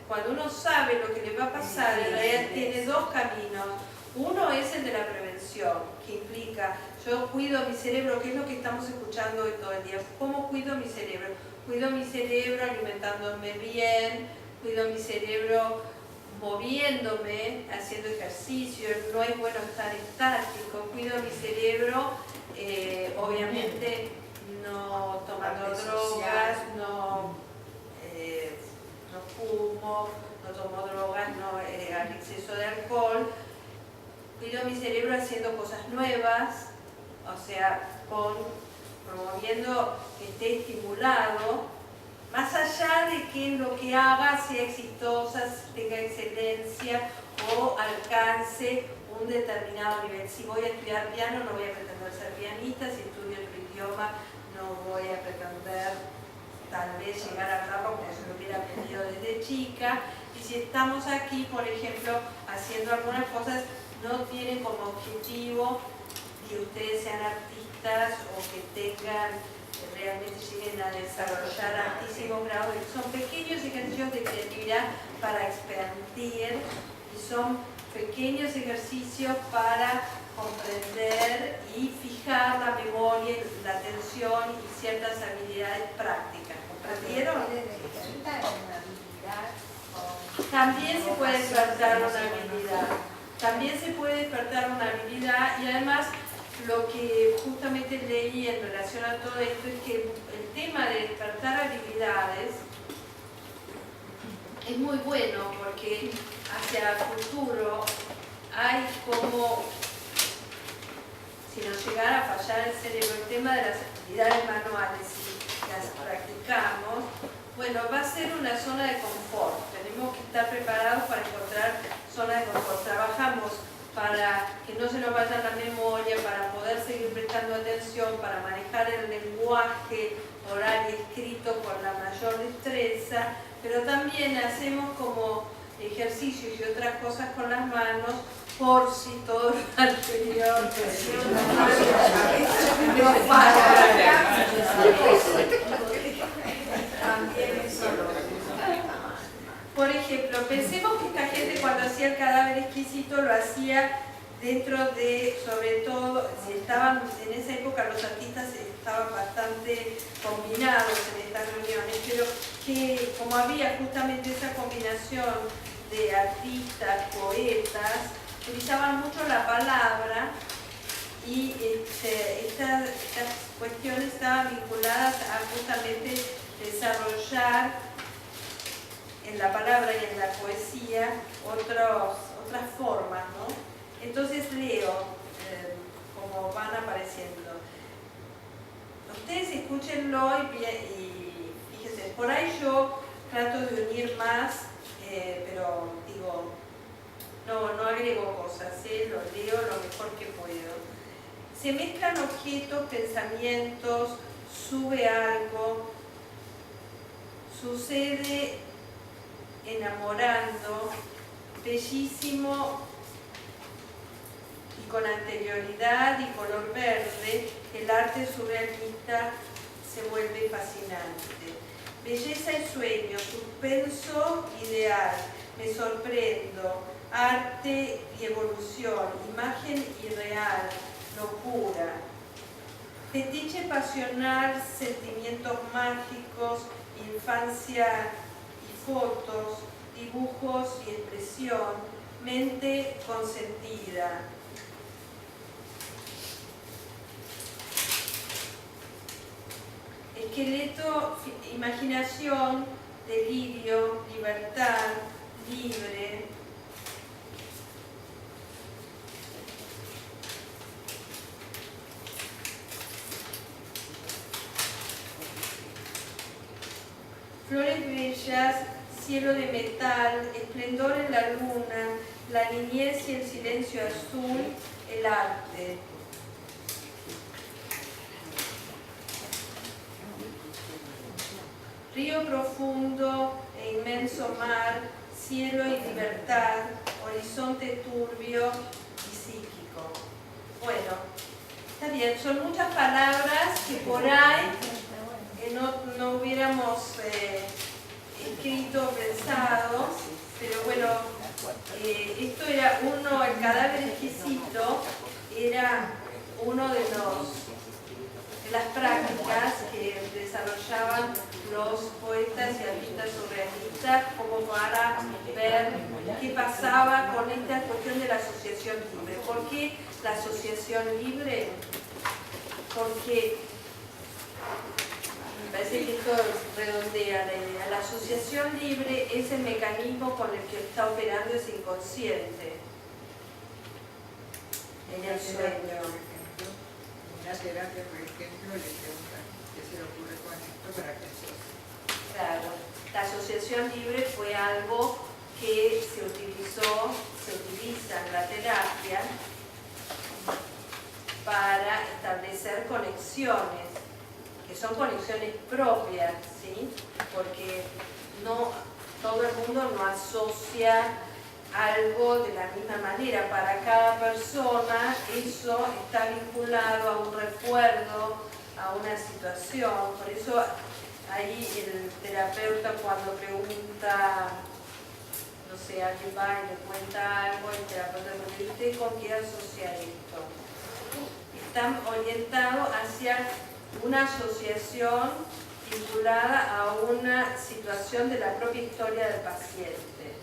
A: Cuando uno sabe lo que le va a pasar, en realidad tiene dos caminos. Uno es el de la prevención, que implica, yo cuido mi cerebro, que es lo que estamos escuchando hoy todo el día. ¿Cómo cuido mi cerebro? Cuido mi cerebro alimentándome bien, cuido mi cerebro moviéndome, haciendo ejercicio, no es bueno estar estático, cuido mi cerebro, obviamente no tomando drogas, no fumo, no tomo drogas, no al exceso de alcohol. Cuido mi cerebro haciendo cosas nuevas, o sea, promoviendo que esté estimulado, más allá de que lo que haga sea exitosa, tenga excelencia o alcance un determinado nivel. Si voy a estudiar piano, no voy a pretender ser pianista. Si estudio otro idioma, no voy a pretender tal vez llegar a hablarlo como se lo hubiera aprendido desde chica. Y si estamos aquí, por ejemplo, haciendo algunas cosas, no tienen como objetivo que ustedes sean artistas o que tengan, realmente lleguen a desarrollar altísimos grados. Son pequeños ejercicios de creatividad para expandir y son pequeños ejercicios para comprender y fijar la memoria, la atención y ciertas habilidades prácticas. ¿Comprendieron? También se puede despertar una habilidad. También se puede despertar una habilidad y además lo que justamente leí en relación a todo esto es que el tema de despertar habilidades es muy bueno porque hacia el futuro hay como, si nos llegara a fallar el cerebro, el tema de las habilidades manuales, si las practicamos, bueno, va a ser una zona de confort. Tenemos que estar preparados para encontrar zona de confort. Trabajamos para que no se nos vaya la memoria, para poder seguir prestando atención, para manejar el lenguaje oral y escrito con la mayor destreza, pero también hacemos como ejercicios y otras cosas con las manos por si todo lo anterior no falla. Por ejemplo, pensemos que esta gente cuando hacía el cadáver exquisito lo hacía dentro de, sobre todo, si estaban en esa época los artistas estaban bastante combinados en estas reuniones, pero que como había justamente esa combinación de artistas, poetas, utilizaban mucho la palabra y estas cuestiones estaban vinculadas a justamente desarrollar en la palabra y en la poesía otras formas, ¿no? Entonces leo como van apareciendo. Ustedes escúchenlo y fíjense, por ahí yo trato de unir más, pero digo, no agrego cosas, lo leo lo mejor que puedo. Se mezclan objetos, pensamientos, sube algo, sucede enamorando, bellísimo y con anterioridad y color verde, el arte surrealista se vuelve fascinante. Belleza y sueño, suspenso ideal, me sorprendo, arte y evolución, imagen irreal, locura. Fetiche pasional, sentimientos mágicos, infancia y fotos, dibujos y expresión, mente consentida. Esqueleto, imaginación, delirio, libertad, libre. Flores bellas, cielo de metal, esplendor en la luna, la niñez y el silencio azul, el arte. Río profundo e inmenso mar, cielo y libertad, horizonte turbio y psíquico. Bueno, está bien, son muchas palabras que por ahí no hubiéramos escrito o pensado, pero bueno, esto era el cadáver exquisito era uno de las prácticas que desarrollaban los poetas y artistas surrealistas como para ver qué pasaba con esta cuestión de la asociación libre. ¿Por qué la asociación libre? Porque me parece que esto redondea la idea. La asociación libre es el mecanismo con el que está operando ese inconsciente en el sueño.
C: Una terapia, por ejemplo, le preguntan qué se le ocurre con esto para que asocie.
A: Claro, la asociación libre fue algo que se utiliza en la terapia para establecer conexiones, que son conexiones propias, ¿sí? Porque no todo el mundo no asocia algo de la misma manera. Para cada persona eso está vinculado a un recuerdo, a una situación. Por eso ahí el terapeuta cuando pregunta, no sé, alguien va y le cuenta algo, el terapeuta le dice, ¿usted con qué asocia esto? Están orientados hacia una asociación vinculada a una situación de la propia historia del paciente,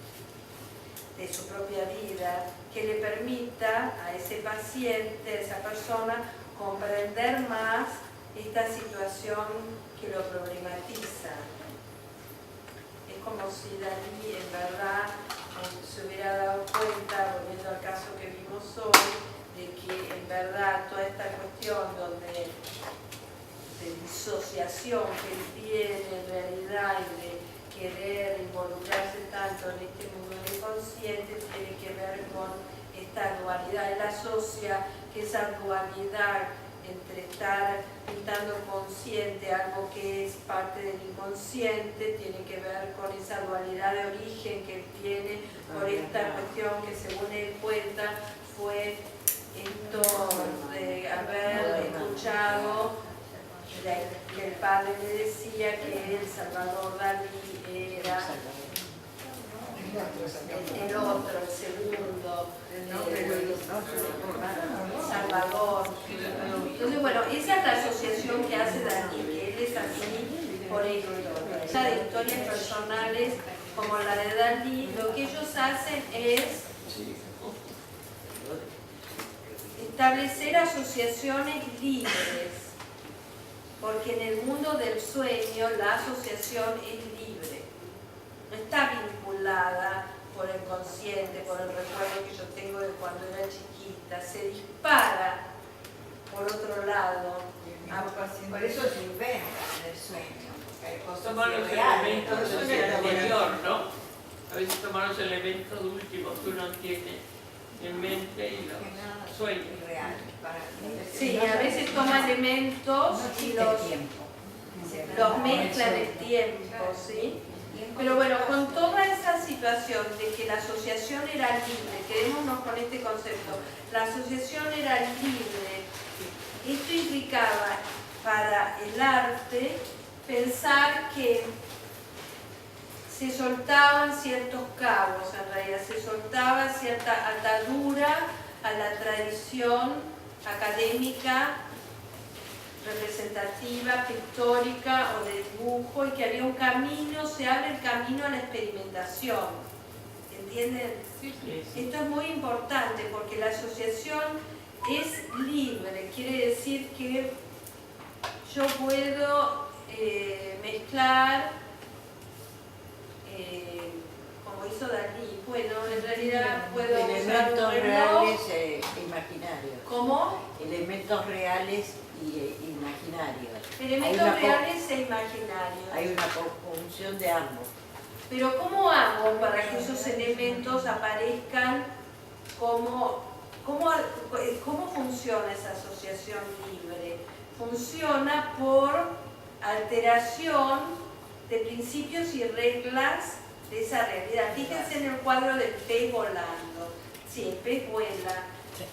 A: de su propia vida, que le permita a ese paciente, a esa persona, comprender más esta situación que lo problematiza. Es como si Dalí en verdad se hubiera dado cuenta, volviendo al caso que vimos hoy, de que en verdad toda esta cuestión de disociación que él tiene en realidad y de querer involucrarse tanto en este mundo inconsciente tiene que ver con esta dualidad. Él asocia que esa dualidad entre estar pintando consciente algo que es parte del inconsciente tiene que ver con esa dualidad de origen que él tiene por esta cuestión que según él cuenta fue esto de haber escuchado que el padre le decía que el Salvador Dalí era el otro, el segundo, Salvador. Entonces, bueno, esa es la asociación que hace Dalí, que él es así por esto. Ya de historias personales como la de Dalí, lo que ellos hacen es establecer asociaciones libres. Porque en el mundo del sueño la asociación es libre, no está vinculada por el consciente, por el recuerdo que yo tengo de cuando era chiquita, se dispara por otro lado.
F: Por eso se inventa en el sueño, porque hay cosas
D: Tomar los
F: irreales.
D: elementos del día anterior, ¿no? A veces tomar los elementos últimos que uno tiene en mente y los sueños.
F: Irreales.
A: Sí, a veces toma elementos y los mezcla en el tiempo, ¿sí? Pero bueno, con toda esa situación de que la asociación era libre, quedémonos con este concepto, la asociación era libre, esto implicaba para el arte pensar que se soltaban ciertos cabos, en realidad se soltaba cierta atadura a la tradición académica representativa, pictórica o de dibujo, y que había un camino, se abre el camino a la experimentación. ¿Entienden?
D: Sí, sí.
A: Esto es muy importante porque la asociación es libre, quiere decir que yo puedo mezclar, como hizo Dalí, bueno, en realidad puedo usar un
I: Elementos
A: reloj.
I: reales e imaginarios.
A: ¿Cómo?
I: Elementos reales y imaginarios.
A: Elementos
I: Hay una
A: reales e imaginarios.
I: Hay una conjunción de ambos.
A: Pero ¿cómo hago para que esos elementos aparezcan ¿Cómo funciona esa asociación libre? Funciona por alteración de principios y reglas de esa realidad. Fíjense en el cuadro del pez volando. Sí, el pez vuela.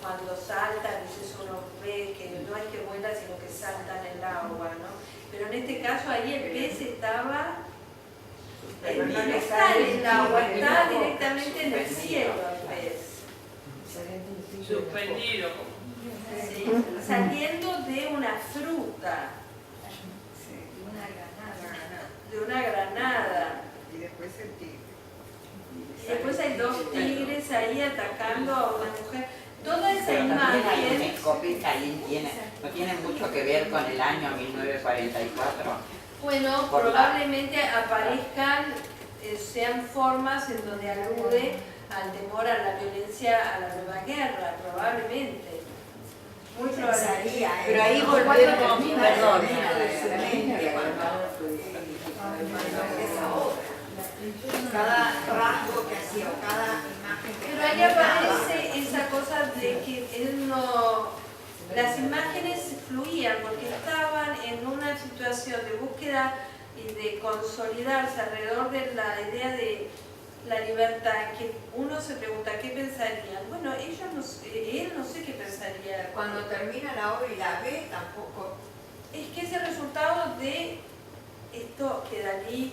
A: Cuando salta, a veces uno ve que no es que vuela, sino que salta en el agua, ¿no? Pero en este caso ahí el pez estaba... no está en el agua, está directamente en el cielo el pez.
D: Suspendido.
A: Sí, saliendo de una fruta, de una granada.
C: Y después el tigre.
A: Y después hay dos tigres ahí atacando a una mujer. Toda esa
H: Pero también hay una
A: imagen,
H: escopeta ahí, no tiene mucho que ver con el año 1944.
A: bueno,
H: Por la-
A: probablemente aparezcan, sean formas en donde alude al temor a la violencia, a la nueva guerra, probablemente. Muy probablemente.
I: Pero ahí volvemos, perdón,
F: Cada rasgo que hacía, o cada imagen que
A: Pero ahí aparece esa cosa de que él no... Las imágenes fluían porque estaban en una situación de búsqueda y de consolidarse alrededor de la idea de la libertad, que uno se pregunta qué pensarían. Bueno, ellos no, él no sé qué pensaría.
F: cuando termina la obra y la ve, tampoco.
A: Es que ese resultado de esto que Dalí,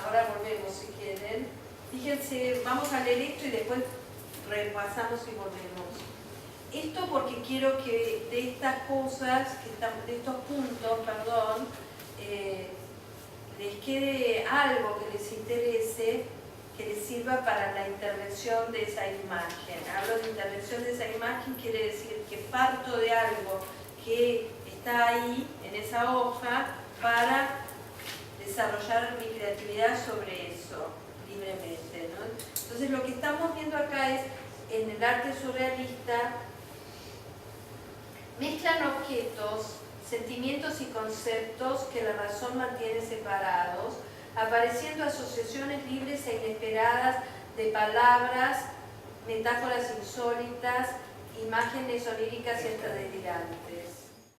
A: ahora volvemos si quieren, fíjense, vamos a leer esto y después repasamos y volvemos. Esto porque quiero que de estas cosas, de estos puntos, perdón, les quede algo que les interese, que les sirva para la intervención de esa imagen. Hablo de intervención de esa imagen, quiere decir que parto de algo que está ahí, en esa hoja, para desarrollar mi creatividad sobre eso, libremente, ¿no? Entonces lo que estamos viendo acá es, en el arte surrealista, mezclan objetos, sentimientos y conceptos que la razón mantiene separados, apareciendo asociaciones libres e inesperadas de palabras, metáforas insólitas, imágenes oníricas y hasta delirantes.